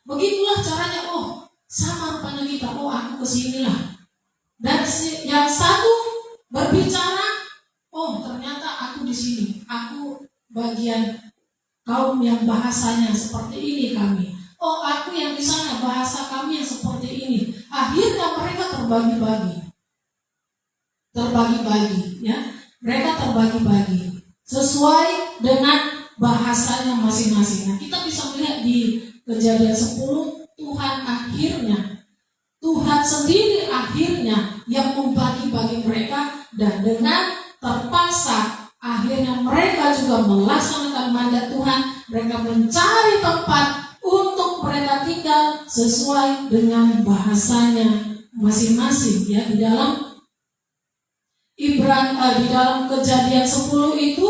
Speaker 1: begitulah caranya. Oh, sama rupanya kita. Oh, aku kesinilah. Dan yang satu berbicara, oh ternyata aku di sini. Aku bagian kaum yang bahasanya seperti ini kami. Oh, aku yang di sana bahasa kami yang seperti ini. Akhirnya mereka terbagi-bagi, ya. Mereka terbagi-bagi sesuai dengan bahasanya masing-masing. Nah, kita bisa melihat di Kejadian 10, Tuhan sendiri akhirnya yang membagi-bagi mereka, dan dengan terpaksa akhirnya mereka juga melaksanakan mandat Tuhan. Mereka mencari tempat untuk mereka tinggal sesuai dengan bahasanya masing-masing, ya. Di dalam di dalam Kejadian 10 itu,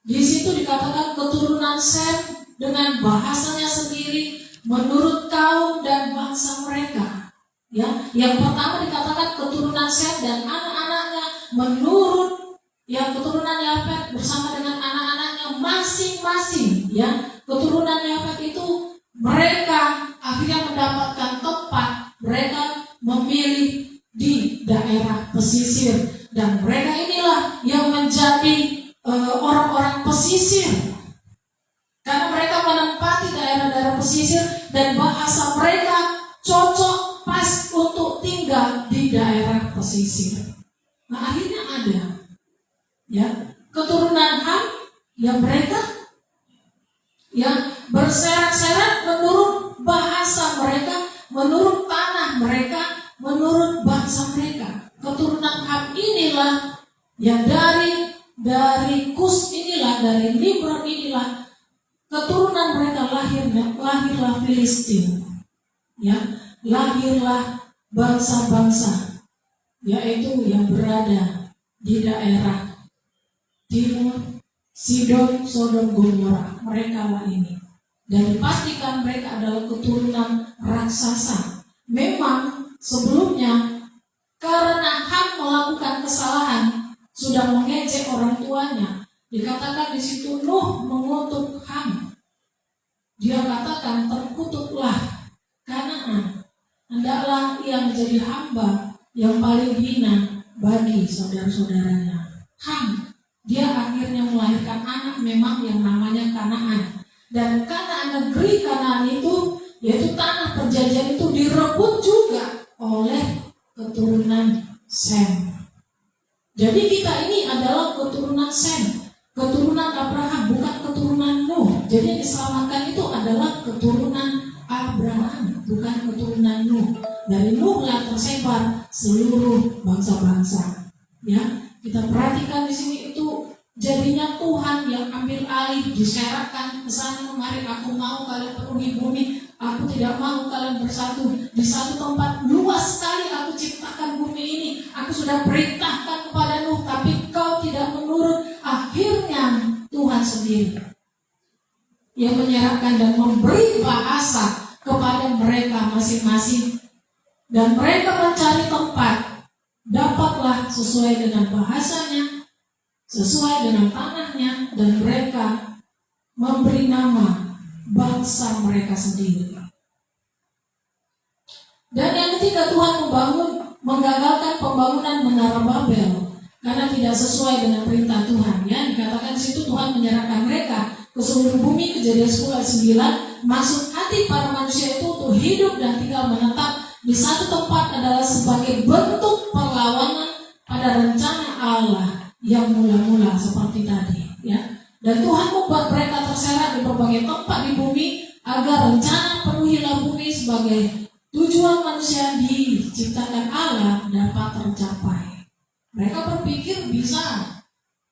Speaker 1: di situ dikatakan keturunan Sem dengan bahasanya sendiri menurut kaum dan bangsa mereka, ya. Yang pertama dikatakan keturunan Sem dan anak-anaknya menurut, ya, keturunan Yafet bersama dengan anak-anaknya masing-masing, ya. Keturunan Yafet itu mereka akhirnya mendapatkan tempat, mereka memilih di daerah pesisir, dan mereka inilah yang menjadi orang-orang pesisir, karena mereka menempati daerah-daerah pesisir dan bahasa mereka cocok pas untuk tinggal di daerah pesisir. Nah, akhirnya ada, ya, keturunan Ham, yang mereka yang berserak-serak menurut bahasa mereka, menurut tanah mereka, menurut bangsa mereka. Keturunan Ham inilah yang dari Kus inilah, dari Nimrod inilah keturunan mereka lahirlah Filistin, ya, lahirlah bangsa-bangsa, yaitu yang berada di daerah timur, Sidon, Sodom, Gomora. Mereka lah ini, dan dipastikan mereka adalah keturunan raksasa. Memang sebelumnya karena Ham melakukan kesalahan, sudah mengejek orang tuanya. Dikatakan di situ Nuh mengutuk Ham. Dia katakan, terkutuklah Kanaan, hendaklah ia menjadi hamba yang paling hina bagi saudara-saudaranya. Ham, dia akhirnya melahirkan anak memang yang namanya Kanaan. Dan Kanaan, negeri Kanaan itu, yaitu tanah perjanjian itu, direbut juga oleh keturunan Sem. Jadi kita ini adalah keturunan Sem, keturunan Abraham, bukan keturunan Nuh. Jadi yang diselamatkan itu adalah keturunan Abraham, bukan keturunan Nuh. Dari Nuh lah tersebar seluruh bangsa-bangsa. Ya, kita perhatikan di sini itu jadinya Tuhan yang ambil alih, diserahkan ke sana kemari. Aku mau kalian penuhi bumi, aku tidak mau kalian bersatu di satu tempat. Luas sekali aku ciptakan bumi ini. Aku sudah perintahkan kepada Nuh, tapi kau tidak menurut. Akhirnya Tuhan sendiri yang menyerahkan dan memberi bahasa kepada mereka masing-masing, dan mereka mencari tempat. Dapatlah sesuai dengan bahasanya, sesuai dengan tanahnya, dan mereka memberi nama bangsa mereka sendiri. Dan yang ketiga, Tuhan menggagalkan pembangunan Menara Babel karena tidak sesuai dengan perintah Tuhan. Ya, dikatakan di situ Tuhan menyerahkan mereka ke seluruh bumi. Kejadian 10 ayat 9. Maksud hati para manusia itu untuk hidup dan tinggal menetap di satu tempat adalah sebagai bentuk perlawanan pada rencana Allah yang mula-mula seperti tadi, ya. Dan Tuhan membuat mereka terserat di berbagai tempat di bumi agar rencana penuhilah bumi sebagai tujuan manusia diciptakan Allah dapat tercapai. Mereka berpikir bisa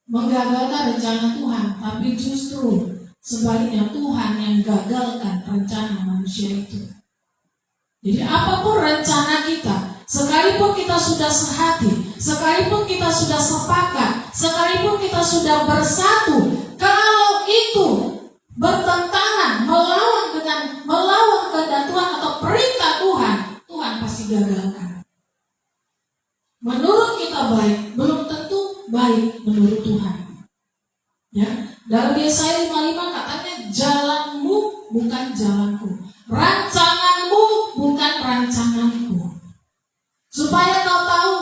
Speaker 1: menggagalkan rencana Tuhan, tapi justru sebaliknya Tuhan yang gagalkan rencana manusia itu. Jadi apapun rencana kita, sekalipun kita sudah sehati, sekalipun kita sudah sepakat, sekalipun kita sudah bersatu, kalau itu bertentangan, melawan kehendak Tuhan atau perintah Tuhan, Tuhan pasti gagalkan. Menurut kita baik, belum tentu baik menurut Tuhan. Ya, dalam Yesaya 55 katanya jalanmu bukan jalanku, rancanganmu bukan rancanganku. Supaya kau tahu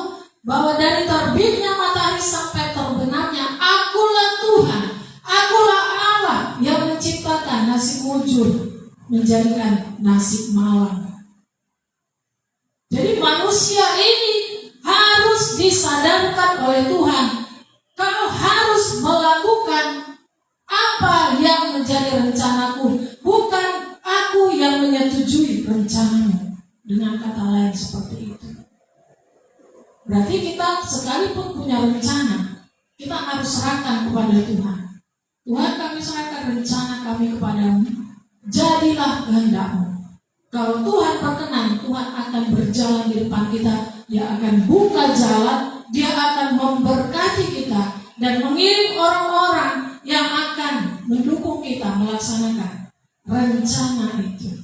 Speaker 1: bahwa dari terbitnya matahari sampai terbenamnya, akulah Tuhan, akulah Allah yang menciptakan nasib wujud menjadikan nasib malam. Jadi manusia ini harus disadarkan oleh Tuhan. Kau harus melakukan apa yang menjadi rencanaku, bukan aku yang menyetujui rencanamu. Dengan kata lain seperti itu. Berarti kita sekalipun punya rencana, kita harus serahkan kepada Tuhan. Tuhan, kami serahkan rencana kami kepadamu, jadilah kehendak-Mu. Kalau Tuhan berkenan, Tuhan akan berjalan di depan kita. Dia akan buka jalan, Dia akan memberkati kita dan mengirim orang-orang yang akan mendukung kita melaksanakan rencana itu.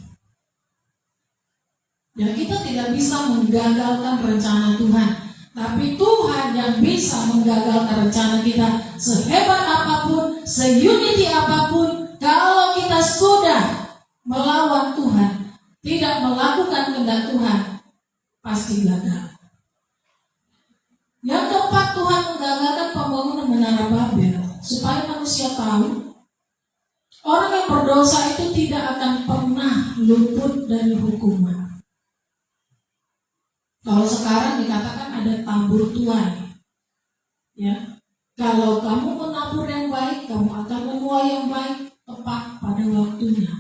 Speaker 1: Dan kita tidak bisa menggagalkan rencana Tuhan, tapi Tuhan yang bisa menggagalkan rencana kita. Sehebat apapun, seunity apapun, kalau kita sudah melawan Tuhan, tidak melakukan kehendak Tuhan, pasti gagal. Yang keempat, Tuhan menggagalkan pembangunan Menara Babel supaya manusia tahu orang yang berdosa itu tidak akan pernah luput dari hukuman. Kalau sekarang dikatakan ada tabur tuai, ya. Kalau kamu menabur yang baik, kamu akan menuai yang baik tepat pada waktunya.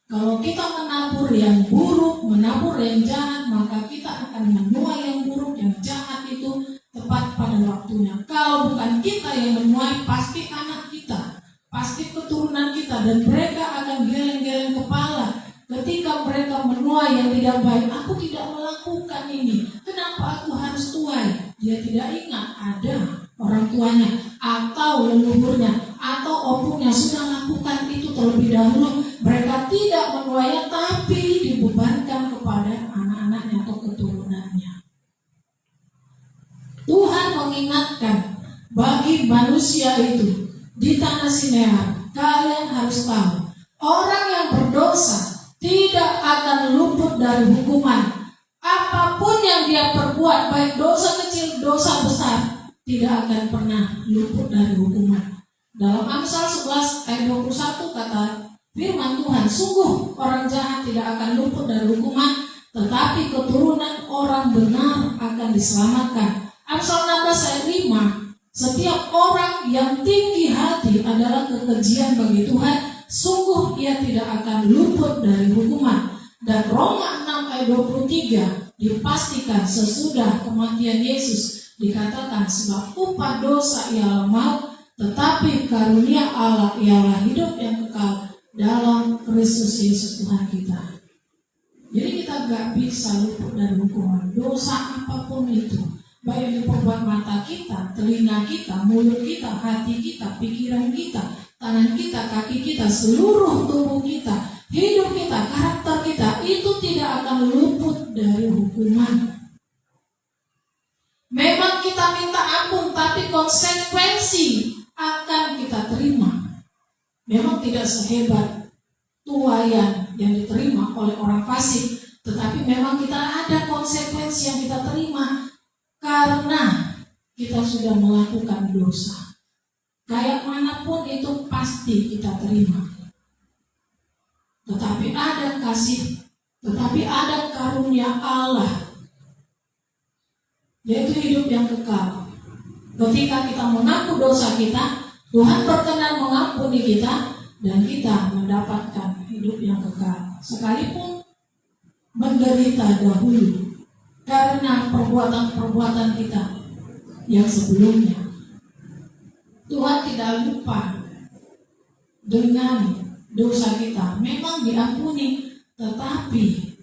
Speaker 1: Kalau kita menabur yang buruk, menabur yang jahat, maka kita akan menuai yang buruk, yang jahat itu tepat pada waktunya. Kalau bukan kita yang menuai, pasti anak kita, pasti keturunan kita, dan mereka akan geleng-geleng kepala ketika mereka menuai yang tidak baik. Aku tidak melakukan ini, kenapa aku harus tuai? Dia tidak ingat ada orang tuanya atau leluhurnya atau opungnya sudah lakukan itu terlebih dahulu. Mereka tidak menuainya, tapi dibebankan kepada anak-anaknya atau keturunannya. Tuhan mengingatkan bagi manusia itu di tanah Sinear, kalian harus tahu, orang yang berdosa tidak akan luput dari hukuman. Apapun yang dia perbuat, baik dosa kecil, dosa besar, tidak akan pernah luput dari hukuman. Dalam Amsal 11 ayat 21 kata firman Tuhan, sungguh orang jahat tidak akan luput dari hukuman, tetapi keturunan orang benar akan diselamatkan. Amsal 16 ayat 5, setiap orang yang tinggi hati adalah kekejian bagi Tuhan, sungguh ia tidak akan luput dari hukuman. Dan Roma 6 ayat 23 dipastikan sesudah kematian Yesus dikatakan sebab upah dosa ialah maut, tetapi karunia Allah ialah hidup yang kekal dalam Kristus Yesus Tuhan kita. Jadi kita gak bisa luput dari hukuman dosa apapun itu, baik yang diperbuat mata kita, telinga kita, mulut kita, hati kita, pikiran kita, tangan kita, kaki kita, seluruh tubuh kita, hidup kita, karakter kita, itu tidak akan luput dari hukuman. Memang kita minta ampun, tapi konsekuensi akan kita terima. Memang tidak sehebat tuaian yang diterima oleh orang fasik, tetapi memang kita ada konsekuensi yang kita terima karena kita sudah melakukan dosa. Kayak manapun itu pasti kita terima. Tetapi ada kasih, tetapi ada karunia Allah, yaitu hidup yang kekal. Ketika kita mengaku dosa kita, Tuhan berkenan mengampuni kita dan kita mendapatkan hidup yang kekal. Sekalipun menderita dahulu karena perbuatan-perbuatan kita yang sebelumnya. Tuhan tidak lupa dengan dosa kita. Memang diampuni, tetapi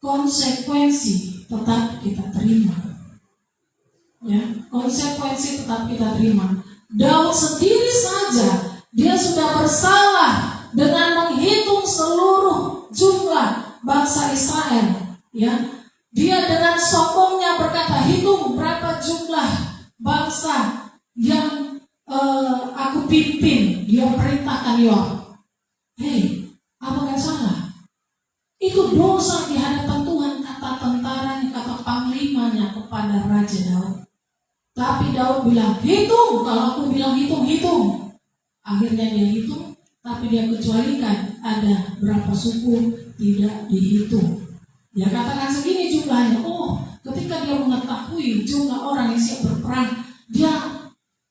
Speaker 1: konsekuensi tetap kita terima. Ya, konsekuensi tetap kita terima. Daud sendiri saja dia sudah bersalah dengan menghitung seluruh jumlah bangsa Israel. Ya, dia dengan sombongnya berkata, hitung berapa jumlah bangsa yang aku pimpin. Dia perintahkan Yoab. Hei, apa gak salah? Itu dosa di hadapan Tuhan, kata tentaranya, kata panglimanya kepada Raja Daud. Tapi Daud bilang, hitung. Kalau aku bilang hitung, hitung. Akhirnya dia hitung, tapi dia kecualikan ada berapa suku tidak dihitung. Dia katakan segini jumlahnya. Oh, ketika dia mengetahui jumlah orang yang siap berperang, dia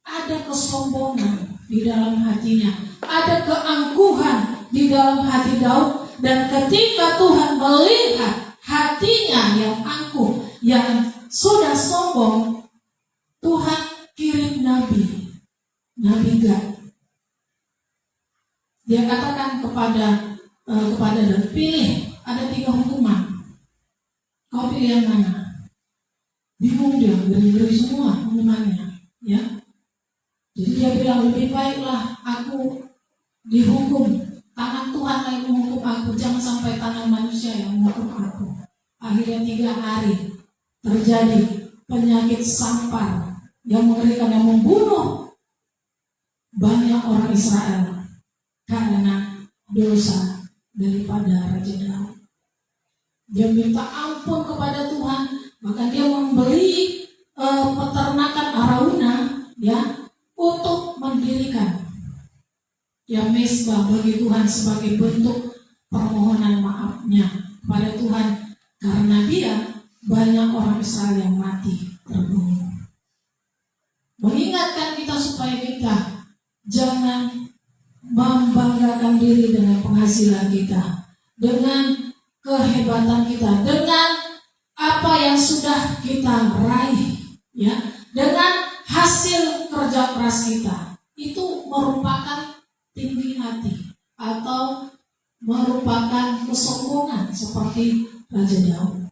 Speaker 1: ada kesombongan di dalam hatinya, ada keangkuhan di dalam hati Daud. Dan ketika Tuhan melihat hatinya yang angkuh, yang sudah sombong, Tuhan kirim Nabi Gad. Dia katakan kepada Daud, pilih, ada 3 hukuman. Kau pilih yang mana? Bingung dia, ngeri-ngeri semua hukumannya. Ya, jadi dia bilang, lebih baiklah aku dihukum, tangan Tuhan yang menghukum aku, jangan sampai tangan manusia yang menghukum aku. Akhirnya 3 hari terjadi penyakit sampar yang mengerikan, yang membunuh banyak orang Israel karena dosa daripada Raja Daud. Dia minta ampun kepada Tuhan, maka dia membeli peternakan Arauna, ya, untuk mendirikan mezbah bagi Tuhan sebagai bentuk permohonan maafnya kepada Tuhan karena dia banyak orang Israel yang mati terbunuh. Mengingatkan kita supaya kita jangan membanggakan diri dengan penghasilan kita, dengan kehebatan kita, dengan apa yang sudah kita raih, ya, dengan hasil kerja keras kita. Itu merupakan tinggi hati atau merupakan kesombongan seperti Raja Daud.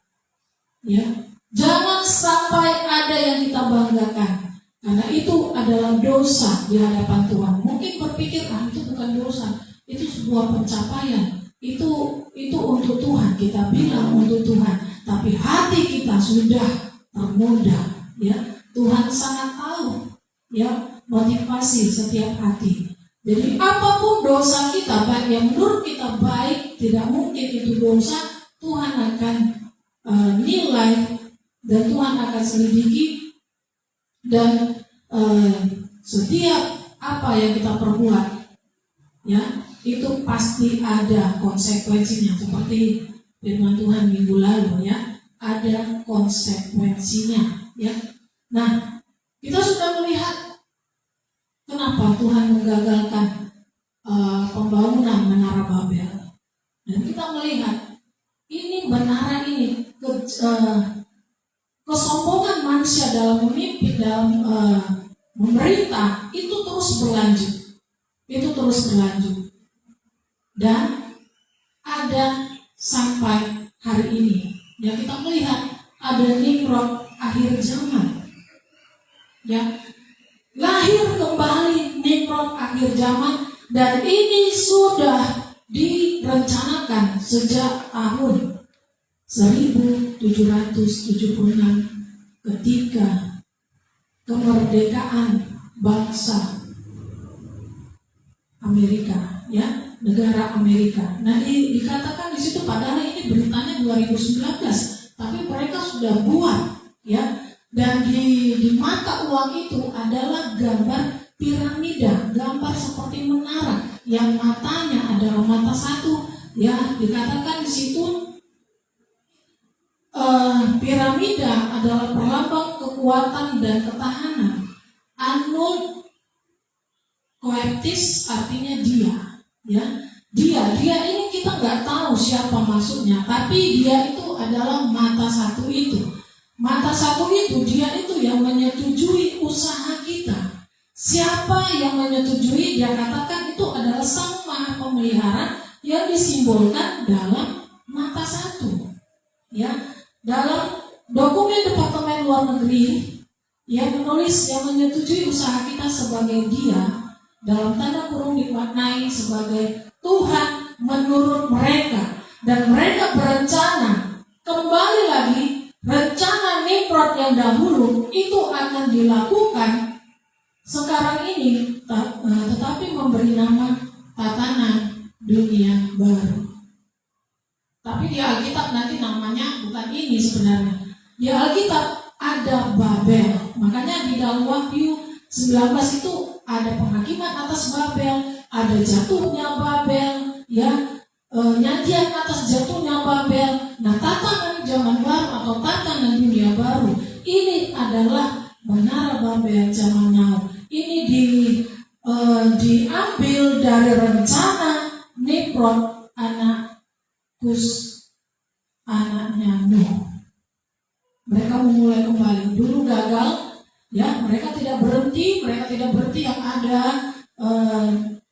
Speaker 1: Ya, jangan sampai ada yang kita banggakan, karena itu adalah dosa di hadapan Tuhan. Mungkin berpikir, itu bukan dosa, itu sebuah pencapaian. Itu untuk Tuhan, kita bilang untuk Tuhan, tapi hati kita sudah ternoda. Ya, Tuhan sangat tahu, ya, motivasi setiap hati. Jadi apapun dosa kita, baik yang menurut kita baik, tidak mungkin itu dosa, Tuhan akan nilai dan Tuhan akan selidiki, dan setiap apa yang kita perbuat, ya, itu pasti ada konsekuensinya. Seperti firman Tuhan minggu lalu, ya, ada konsekuensinya, ya. Nah, kita sudah melihat kenapa Tuhan menggagalkan pembangunan Menara Babel, dan kita melihat ini menara ini kesombongan manusia dalam memimpin, dalam memerintah itu terus berlanjut, dan ada sampai hari ini. Ya, kita melihat ada Nimrod akhir zaman. Ya, lahir kembali Nimrod akhir zaman, dan ini sudah direncanakan sejak tahun 1776 ketika kemerdekaan bangsa Amerika, ya, negara Amerika. Nah, dikatakan di situ, padahal ini beritanya 2019, tapi mereka sudah buat, ya, dan di mata uang itu adalah gambar piramida, gambar seperti menara yang matanya adalah mata satu, ya. Dikatakan di situ piramida adalah perlambang kekuatan dan ketahanan. Anul koeptis artinya dia, ya. Dia ini kita nggak tahu siapa maksudnya, tapi dia itu adalah mata satu itu. Mata satu itu, dia itu yang menyetujui usaha kita. Siapa yang menyetujui, dia katakan itu adalah Sang Maha Pemelihara yang disimbolkan dalam mata satu. Ya, dalam dokumen Departemen Luar Negeri yang menulis yang menyetujui usaha kita sebagai dia, dalam tanda kurung dimaknai sebagai Tuhan menurut mereka, dan mereka berencana kembali lagi rencana Nimrod yang dahulu itu akan dilakukan sekarang ini, tetapi memberi nama tatanan dunia baru. Tapi di Alkitab nanti namanya bukan ini sebenarnya. Di Alkitab ada Babel. Makanya di dalam Wahyu 19 itu ada penghakiman atas Babel, ada jatuhnya Babel, ya, nyanyian atas jatuhnya Babel. Nah, tatanan zaman baru atau tatanan dunia baru ini adalah menara Babel zaman now. Ini diambil dari rencana Nimrod anak Kus, anaknya Nuh. Mereka memulai kembali. Dulu gagal, ya, mereka tidak berhenti yang ada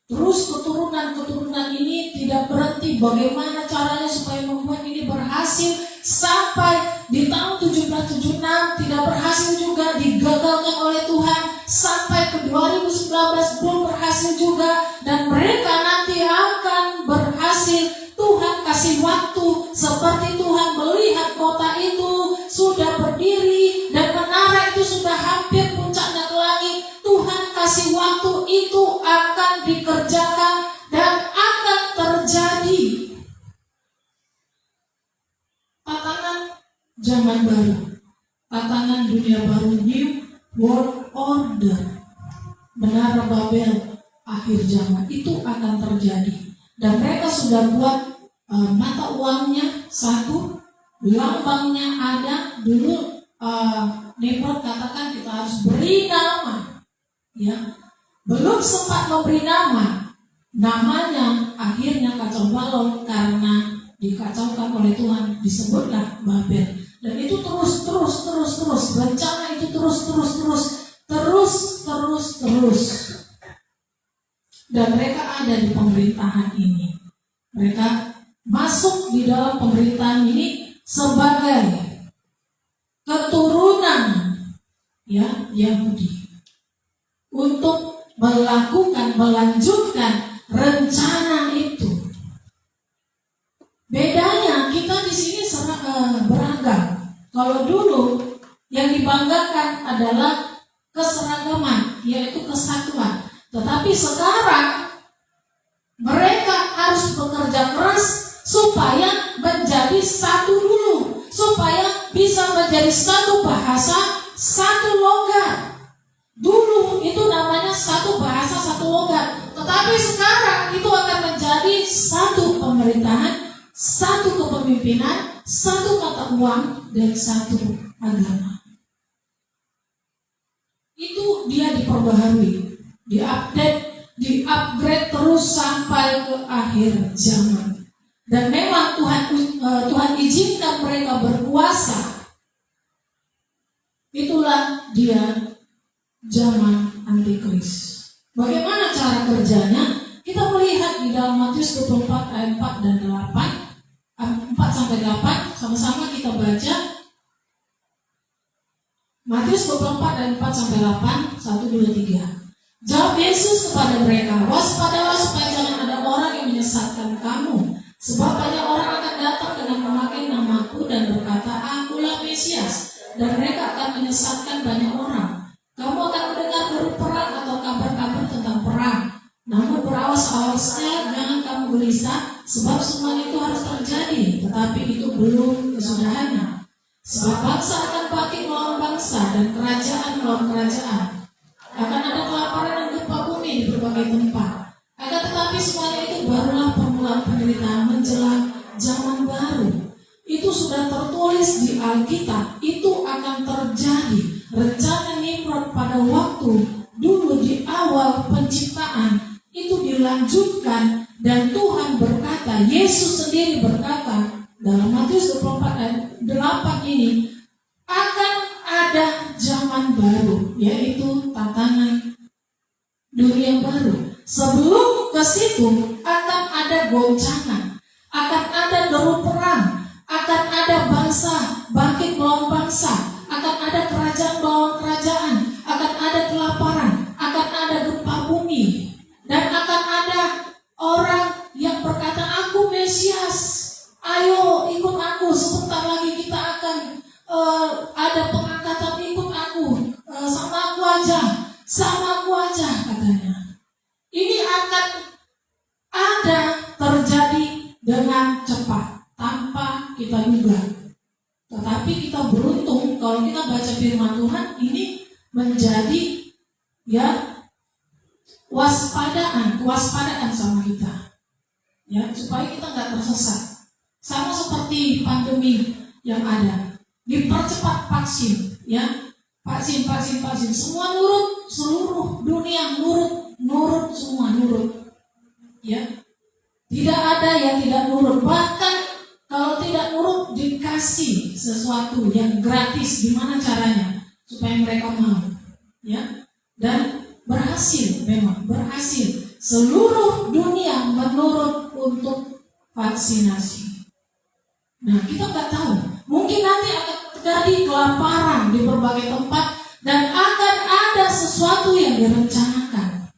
Speaker 1: terus keturunan ini tidak berhenti. Bagaimana caranya supaya membuat ini berhasil sampai di tahun 1776 tidak berhasil juga, digagalkan oleh Tuhan, sampai ke 2019 belum berhasil juga, dan mereka nanti akan berhasil. Tuhan kasih waktu, seperti Tuhan melihat kota itu sudah berdiri dan menara itu sudah hampir puncaknya ke langit. Tuhan kasih waktu, itu akan dikerjakan dan akan terjadi. Tatanan zaman baru, tatanan dunia baru, New World Order, menara Babel akhir zaman itu akan terjadi. Dan mereka sudah buat mata uangnya satu, lambangnya ada. Dulu Nimrod katakan kita harus beri nama, ya, belum sempat memberi nama, namanya akhirnya kacau balau karena dikacaukan oleh Tuhan, disebutlah Babel. Dan itu terus, rencana itu terus. Dan mereka ada di pemerintahan ini. Mereka masuk di dalam pemerintahan ini sebagai keturunan, ya, Yahudi untuk melanjutkan rencana itu. Bedanya kita di sini beragam. Kalau dulu yang dibanggakan adalah keseragaman, yaitu kesatuan. Tetapi sekarang mereka harus bekerja keras supaya menjadi satu dulu, supaya bisa menjadi satu bahasa, satu logat. Dulu itu namanya satu bahasa, satu logat. Tetapi sekarang itu akan menjadi satu pemerintahan, satu kepemimpinan, satu mata uang, dan satu agama. Itu dia diperbaharui, di-upgrade terus sampai ke akhir zaman. Dan memang Tuhan izinkan mereka berkuasa. Itulah dia zaman antikris. Bagaimana cara kerjanya? Kita melihat di dalam Matius 24 ayat 4 dan 8, 4-8, sama-sama kita baca. Matius 24 ayat 4-8, 1, 2, 3. Jawab Yesus kepada mereka, waspadalah supaya jangan ada orang yang menyesatkan kamu. Sebab banyak orang akan datang dengan memakai namaku dan berkata, akulah Mesias. Dan mereka akan menyesatkan banyak orang. Kamu akan mendengar berita perang atau kabar-kabar tentang perang. Namun berawas-awasnya jangan kamu gelisah, sebab semua itu harus terjadi, tetapi itu belum kesudahannya. Sebab bangsa akan bangkit melawan bangsa dan kerajaan melawan kerajaan. Akan ada kelaparan dan gempa bumi di berbagai tempat. Akan tetapi semuanya itu barulah permulaan penderitaan menjelang zaman baru. Itu sudah tertulis di Alkitab. Itu akan terjadi. Rencana Nimrod pada waktu tatanan baru, yaitu tatanan dunia baru. Sebelum ke situ akan ada goncangan, akan ada deru perang, akan ada bangsa bangkit melawan bangsa, akan ada kerajaan melawan kerajaan, akan ada kelaparan, akan ada gempa bumi, dan akan ada orang yang berkata, aku Mesias, ayo ikut aku, sebentar lagi kita akan ada pengangkatan, ikut aku, sama aku aja katanya. Ini akan ada terjadi dengan cepat tanpa kita duga. Tetapi kita beruntung kalau kita baca firman Tuhan, ini menjadi kewaspadaan sama kita, supaya kita nggak tersesat. Sama seperti pandemi yang ada, dipercepat vaksin, vaksin, semua nurut, seluruh dunia nurut semua nurut, tidak ada yang tidak nurut. Bahkan kalau tidak nurut dikasih sesuatu yang gratis, gimana caranya supaya mereka mau, dan memang berhasil seluruh dunia menurut untuk vaksinasi. Nah, kita nggak tahu, mungkin nanti akan terjadi kelaparan di berbagai tempat dan akan ada sesuatu yang direncanakan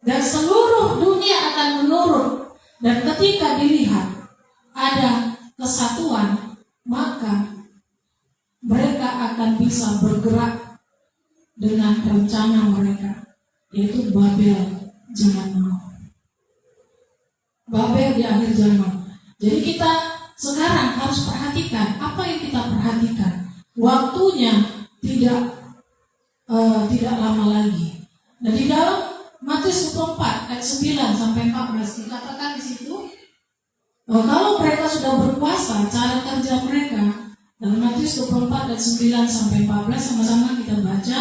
Speaker 1: dan seluruh dunia akan menurut. Dan ketika dilihat ada kesatuan, maka mereka akan bisa bergerak dengan rencana mereka, yaitu Babel zaman now, Babel di akhir zaman. Jadi kita sekarang harus perhatikan apa yang kita perhatikan. Waktunya tidak lama lagi. Nah, di dalam Matius 24 ayat 9 sampai 14 dikatakan di situ, kalau mereka sudah berkuasa, cara kerja mereka. Dalam Matius 24 ayat 9 sampai 14 sama-sama kita baca.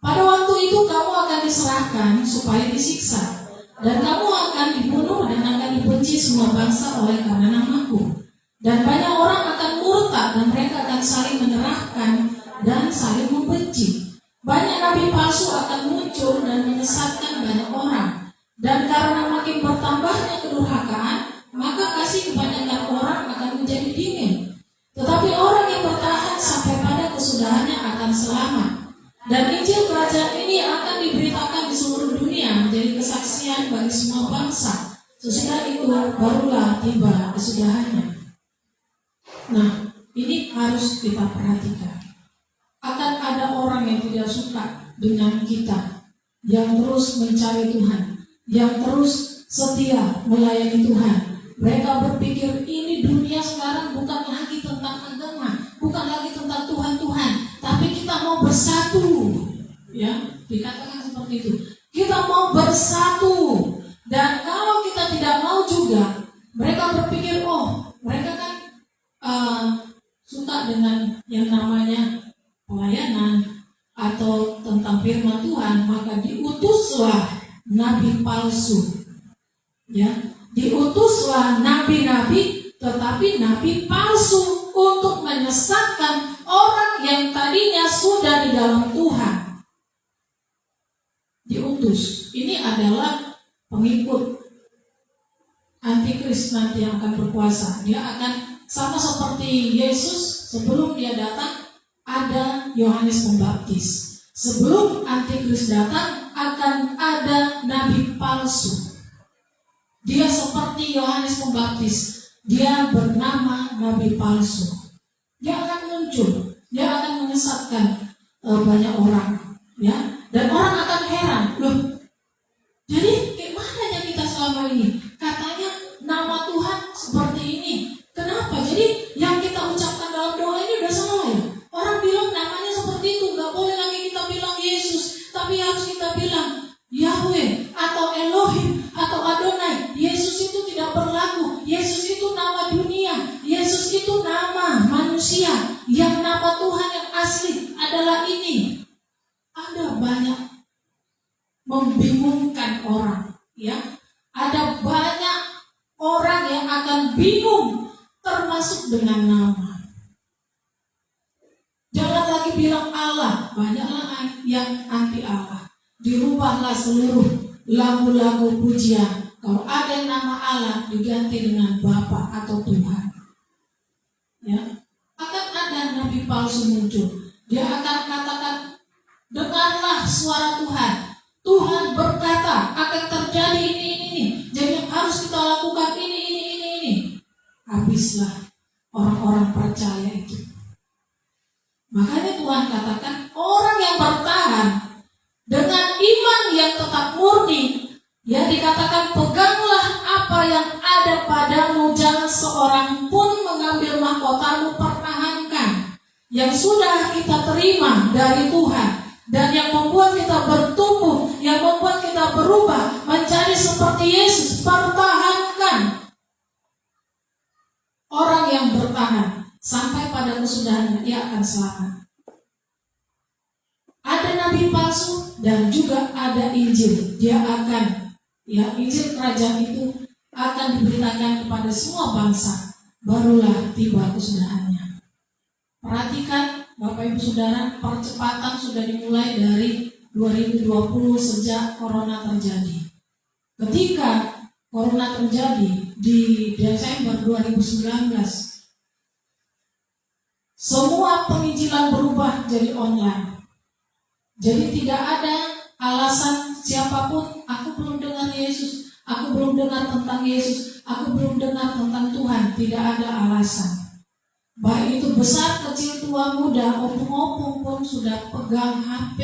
Speaker 1: Pada waktu itu kamu akan diserahkan supaya disiksa, dan kamu akan dibunuh dan akan dibenci semua bangsa oleh karena namaku. Dan banyak orang akan murtad dan mereka akan saling menyerahkan dan saling membenci. Banyak nabi palsu akan muncul dan menyesatkan banyak orang. Dan karena makin bertambahnya kedurhakaan, maka kasih kebanyakan orang akan menjadi dingin. Tetapi orang yang bertahan sampai pada kesudahannya akan selamat. Dan Injil kerajaan ini akan diberitakan di seluruh dunia menjadi kesaksian bagi semua bangsa. Sesudah itu barulah tiba kesudahannya. Nah, ini harus kita perhatikan. Akan ada orang yang tidak suka dengan kita, yang terus mencari Tuhan, yang terus setia melayani Tuhan. Mereka berpikir ini dunia sekarang bukan lagi tentang agama, bukan lagi tentang Tuhan, tapi kita mau bersatu. Dikatakan seperti itu. Kita mau bersatu. Dan kalau kita tidak mau juga, mereka berpikir, mereka kan suka dengan yang namanya pelayanan atau tentang firman Tuhan, maka diutuslah nabi palsu. Diutuslah nabi-nabi, tetapi nabi palsu untuk menyesatkan orang yang tadinya sudah di dalam Tuhan. Diutus. Ini adalah pengikut antikris nanti yang akan berkuasa. Dia akan sama seperti Yesus. Sebelum dia datang ada Yohanes Pembaptis. Sebelum antikris datang akan ada nabi palsu. Dia seperti Yohanes Pembaptis. Dia bernama nabi palsu. Dia akan muncul. Dia akan menyesatkan banyak orang. Dan orang akan heran. Loh, jadi gimana kita selama ini? Katanya nama Tuhan seperti ini. Kenapa? Jadi yang kita ucapkan dalam doa ini udah salah ya? Orang bilang namanya seperti itu. Gak boleh lagi kita bilang Yesus, tapi harus kita bilang Yahweh atau Elohim atau Adonai. Yesus itu tidak berlaku. Yesus itu nama dunia. Yesus itu nama manusia. Yang nama Tuhan yang asli adalah ini. Ada banyak membingungkan orang, Ada banyak orang yang akan bingung, termasuk dengan nama. bilang Allah, banyaklah yang anti Allah. Dirubahlah seluruh lagu-lagu pujian. Kalau ada yang nama Allah diganti dengan Bapa atau Tuhan. Ya, akan ada nabi palsu muncul. Dia akan katakan, dengarlah suara Tuhan. Tuhan berkata akan terjadi ini. Jadi yang harus kita lakukan ini. Habislah orang-orang percaya itu. Makanya Tuhan katakan, orang yang bertahan dengan iman yang tetap murni, ya dikatakan, peganglah apa yang ada padamu, jangan seorang pun mengambil mahkotamu, pertahankan yang sudah kita terima dari Tuhan. Dan yang membuat kita bertumbuh, yang membuat kita berubah menjadi seperti Yesus, pertahankan. Orang yang bertahan sampai pada kesudahannya, ia akan selamat. Ada nabi palsu dan juga ada Injil. Dia akan, ya, Injil kerajaan itu akan diberitakan kepada semua bangsa. Barulah tiba kesudahannya. Perhatikan Bapak Ibu Saudara, percepatan sudah dimulai dari 2020 sejak Corona terjadi. Ketika Corona terjadi di Desember 2019, semua penginjilan berubah jadi online. Jadi tidak ada alasan siapapun, aku belum dengar Yesus, aku belum dengar tentang Yesus, aku belum dengar tentang Tuhan. Tidak ada alasan. Baik itu besar, kecil, tua, muda, opung-opung pun sudah pegang HP,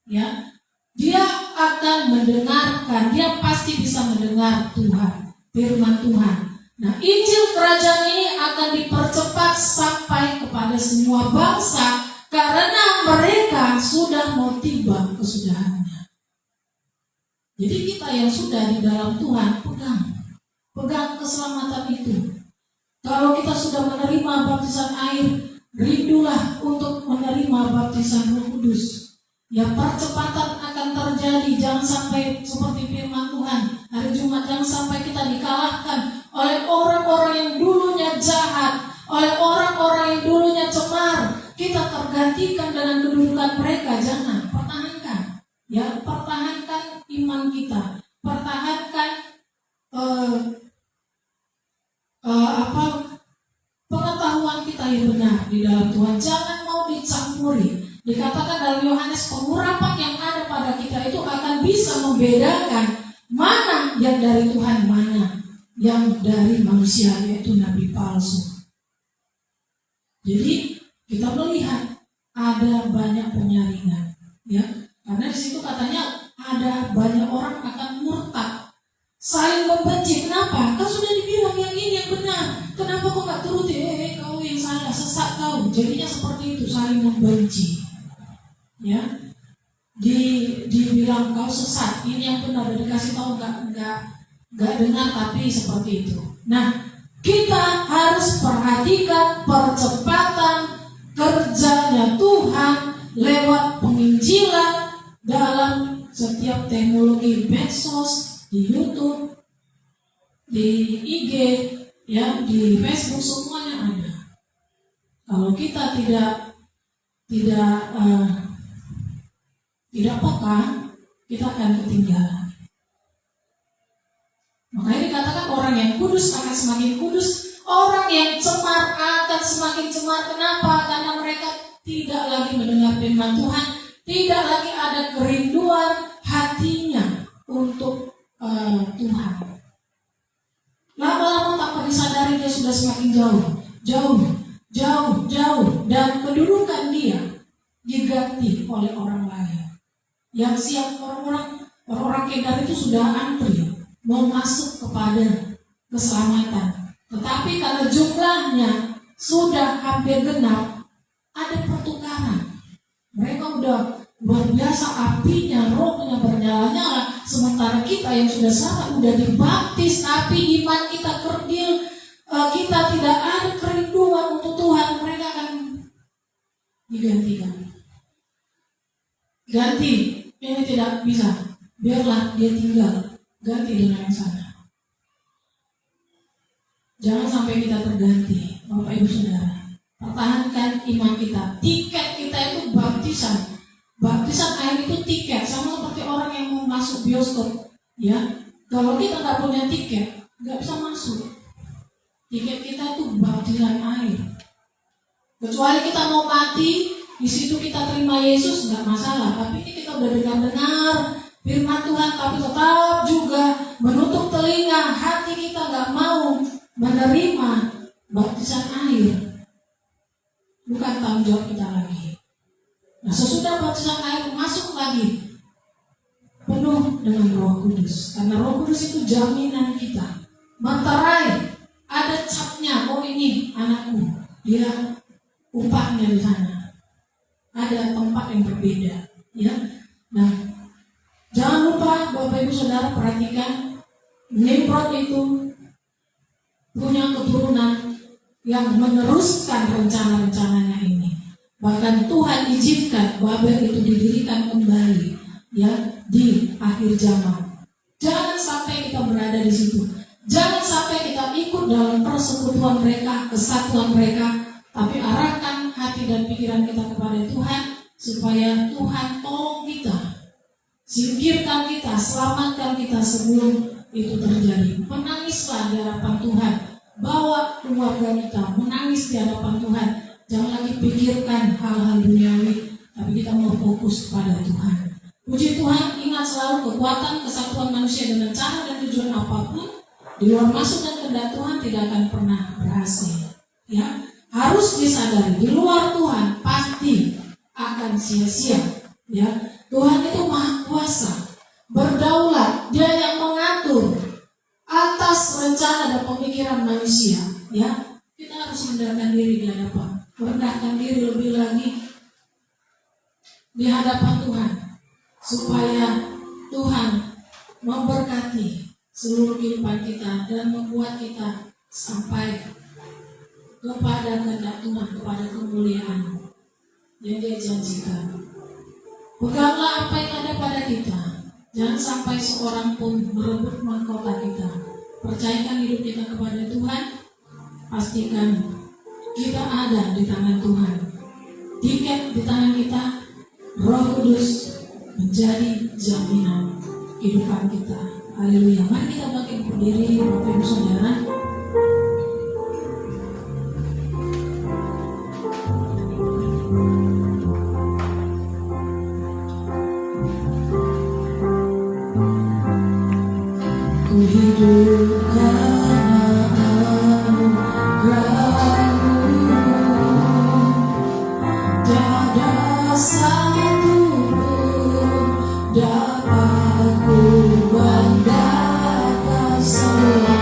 Speaker 1: ya. Dia akan mendengarkan, dia pasti bisa mendengar Tuhan, firman Tuhan. Nah, Injil kerajaan ini akan dipercepat sampai kepada semua bangsa karena mereka sudah mau tiba kesudahannya. Jadi kita yang sudah di dalam Tuhan, pegang keselamatan itu. Kalau kita sudah menerima baptisan air, rindulah untuk menerima baptisan Roh Kudus. Ya, percepatan akan terjadi. Jangan sampai seperti firman Tuhan hari Jumat, jangan sampai kita dikalahkan oleh orang-orang yang dulunya jahat, oleh orang-orang yang dulunya cemar. Kita tergantikan dengan kedudukan mereka. Jangan, pertahankan. Ya, pertahankan iman kita. Pertahankan pengetahuan kita yang benar di dalam Tuhan. Jangan mau dicampuri. Dikatakan dalam Yohanes, pengurapan yang ada pada kita itu akan bisa membedakan mana yang dari Tuhan, mana yang dari manusia, yaitu nabi palsu. Jadi kita melihat ada banyak penyaringan, ya, karena di situ katanya ada banyak orang akan murtad, saling membenci. Kenapa? Kan sudah dibilang yang ini yang benar. Kenapa kok nggak turuti? Kau yang salah, sesat kau. Jadinya seperti itu, saling membenci. Ya, dibilang kau sesat, ini yang benar, udah dikasih tahu nggak dengar, tapi seperti itu. Nah, kita harus perhatikan percepatan kerjanya Tuhan lewat penginjilan dalam setiap teknologi medsos, di YouTube, di IG, ya, di Facebook, semuanya ada. Kalau kita tidak peka, kita akan ketinggalan. Makanya dikatakan orang yang kudus akan semakin kudus, orang yang cemar akan semakin cemar. Kenapa? Karena mereka tidak lagi mendengar firman Tuhan, tidak lagi ada kerinduan hatinya untuk Tuhan. Lama-lama tanpa disadari dia sudah semakin jauh, dan kedudukan dia diganti oleh orang lain. Yang siap orang Kedar itu sudah antri mau masuk kepada keselamatan. Tetapi karena jumlahnya sudah hampir genap, ada pertukaran. Mereka udah luar biasa apinya, rohnya bernyala-nyala. Sementara kita yang sudah selamat, udah dibaptis, tapi iman kita kerdil, kita tidak ada kerinduan untuk Tuhan. Mereka akan digantikan. Ganti, ini tidak bisa, biarlah dia tinggal, ganti dengan yang sana. Jangan sampai kita terganti, Bapak Ibu Saudara. Pertahankan iman kita. Tiket kita itu itu tiket, sama seperti orang yang mau masuk bioskop. Ya, kalau kita nggak punya tiket, nggak bisa masuk. Tiket kita tuh butiran air. Kecuali kita mau mati, di situ kita terima Yesus nggak masalah. Tapi ini kita udah dengar firman Tuhan, tapi tetap juga menutup telinga, hati kita nggak mau menerima baptisan air. Bukan tanggung jawab kita lagi. Nah, sesudah baptisan air masuk lagi penuh dengan Roh Kudus. Karena Roh Kudus itu jaminan kita. Materai, ada capnya, oh ini anakku, dia upahnya di sana. Ada tempat yang berbeda, ya. Nah, jangan lupa Bapak Ibu Saudara perhatikan, Nimrod itu punya keturunan yang meneruskan rencana-rencananya ini. Bahkan Tuhan izinkan Babel itu didirikan kembali, ya, di akhir zaman. Jangan sampai kita berada di situ. Jangan sampai kita ikut dalam persekutuan mereka, kesatuan mereka, tapi arahkan hati dan pikiran kita kepada Tuhan, supaya Tuhan tolong kita, singkirkan kita, selamatkan kita sebelum itu terjadi. Menangislah di hadapan Tuhan, bawa keluarga kita menangis di hadapan Tuhan. Jangan lagi pikirkan hal-hal duniawi, tapi kita mau fokus pada Tuhan. Puji Tuhan, ingat selalu kekuatan kesatuan manusia dengan cara dan tujuan apapun di luar masuk dan kehendak Tuhan tidak akan pernah berhasil. Ya, harus disadari di luar Tuhan pasti akan sia-sia. Ya, Tuhan itu Maha Kuasa, berdaulat, Dia yang mengatur atas rencana dan pemikiran manusia. Ya, kita harus merendahkan diri di hadapan, merendahkan diri lebih lagi di hadapan Tuhan, supaya Tuhan memberkati seluruh kehidupan kita dan membuat kita sampai kepada kehendak Tuhan, kepada kemuliaan yang Dia janjikan. Peganglah apa yang ada pada kita. Jangan sampai seorang pun merebut mahkota kita. Percayakan hidup kita kepada Tuhan. Pastikan kita ada di tangan Tuhan. Tiket di tangan kita. Roh Kudus menjadi jaminan kehidupan kita. Haleluya. Mari kita bangkit berdiri, Bapak Ibu Saudara. Ku hidup karena anugerah-Mu, tiada satu pun dapat ku banggakan semua.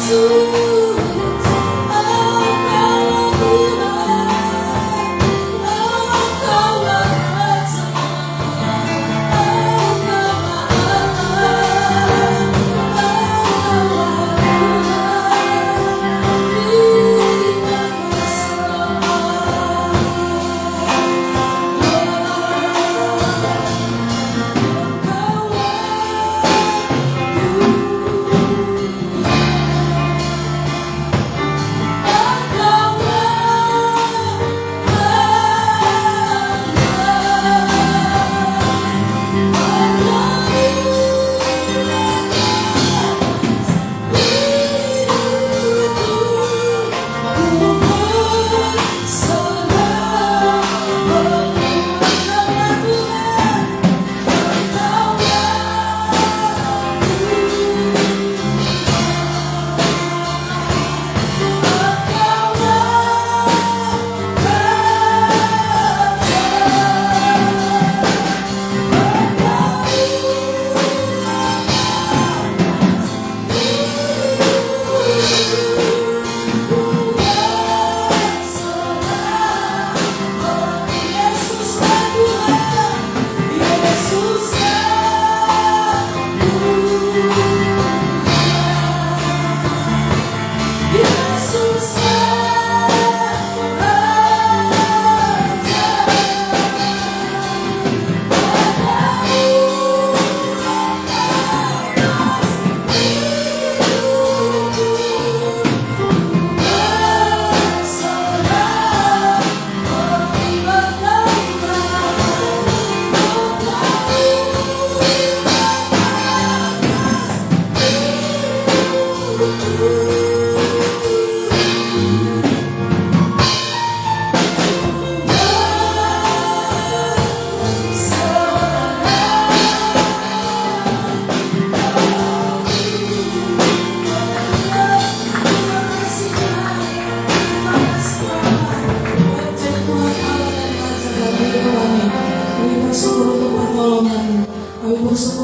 Speaker 1: bersyukur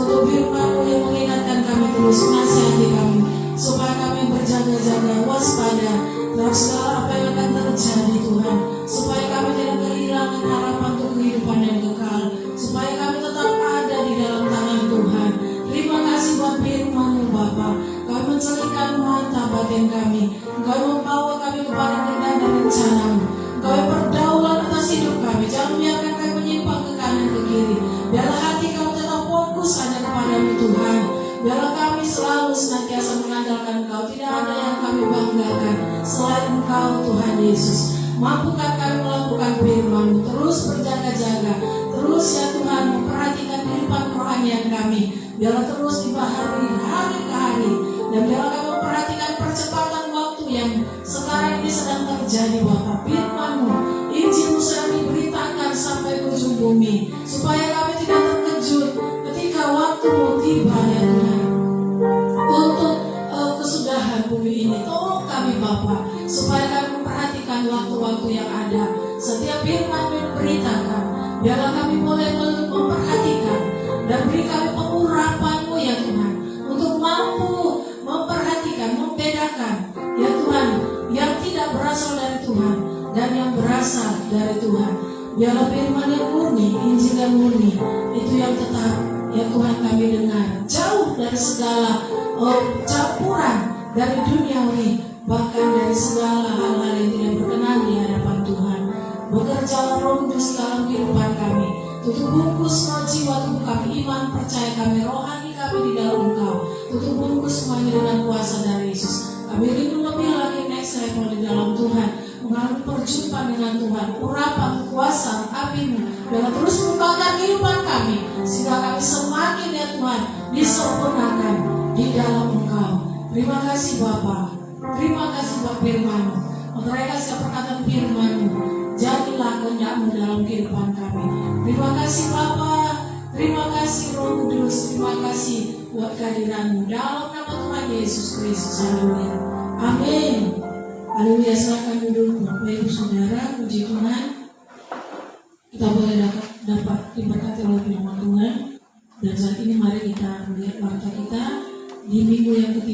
Speaker 1: untuk firman-Mu yang mengingatkan kami terus, menasihati kami, supaya kami berjaga-jaga, waspada terhadap segala apa yang akan terjadi Tuhan, supaya kami tidak kehilangan harapan untuk kehidupan yang kekal, supaya kami tetap ada di dalam tangan Tuhan. Terima kasih buat firman-Mu Bapa. Kau mencelingkan mata batin kami, Kau membawa kami kepada kehendak dan rencana-Mu. Kau yang berdaulat atas hidup kami, jangan biarkan kami menyimpang ke kanan ke kiri. Biarlah hati kami tetap fokus hanya kepada-Mu Tuhan. Biarlah kami selalu senantiasa mengandalkan Engkau. Tidak ada yang kami banggakan selain Engkau Tuhan Yesus. Mampukan kami melakukan firman-Mu, terus berjaga-jaga, terus ya Tuhan memperhatikan kehidupan kerohanian kami. Biarlah terus dibahagi hari ke hari, dan biarlah kami memperhatikan percepatan waktu yang sekarang ini sedang terjadi Bapa. Firman-Mu, Injil-Mu sedang diberitakan sampai ke ujung bumi, supaya kami tidak terkejut ketika waktu-Mu tiba ya Tuhan, untuk kesudahan bumi ini. Tolong kami Bapa, supaya kami memperhatikan waktu-waktu yang ada. Setiap firman-Mu diberitakan, biarlah kami boleh memperhatikan dan beri kami pengurapan-Mu ya Tuhan, untuk mampu memperhatikan, membedakan ya Tuhan, yang tidak berasal dari Tuhan dan yang berasal dari Tuhan. Biarlah firman yang murni, Injil yang murni, itu yang tetap ya Tuhan kami dengar, jauh dari segala campuran dari duniawi, bahkan dari segala hal-hal yang tidak berkenan di hadapan Tuhan. Bekerjalah Roh Kudus dalam kehidupan kami, tutup bungkus semua jiwa tubuh kami, iman, percaya kami, rohani kami di dalam Engkau. Tutup bungkus semuanya dengan kuasa dari Yesus. Kami rindu lebih lagi next level di dalam Tuhan, mengalami perjumpaan dengan Tuhan. Urapan, kuasa, api-Mu biarlah terus membakar kehidupan kami, sehingga kami semakin ya Tuhan disempurnakan di dalam Engkau. Terima kasih Bapa, terima kasih buat firman-Mu. Mereka siap perkataan firman-Mu, jadilah kehendak-Mu dalam kehidupan kami. Terima kasih Bapa, terima kasih Roh Kudus, terima kasih buat kehadiran-Mu dalam nama Tuhan Yesus Kristus. Haleluya, amin. Haleluya. Silakan duduk Bapak Ibu Saudara. Puji Tuhan, kita boleh dapat diberkati oleh firman Tuhan. Dan saat ini mari kita melihat warta kita di minggu yang ketiga.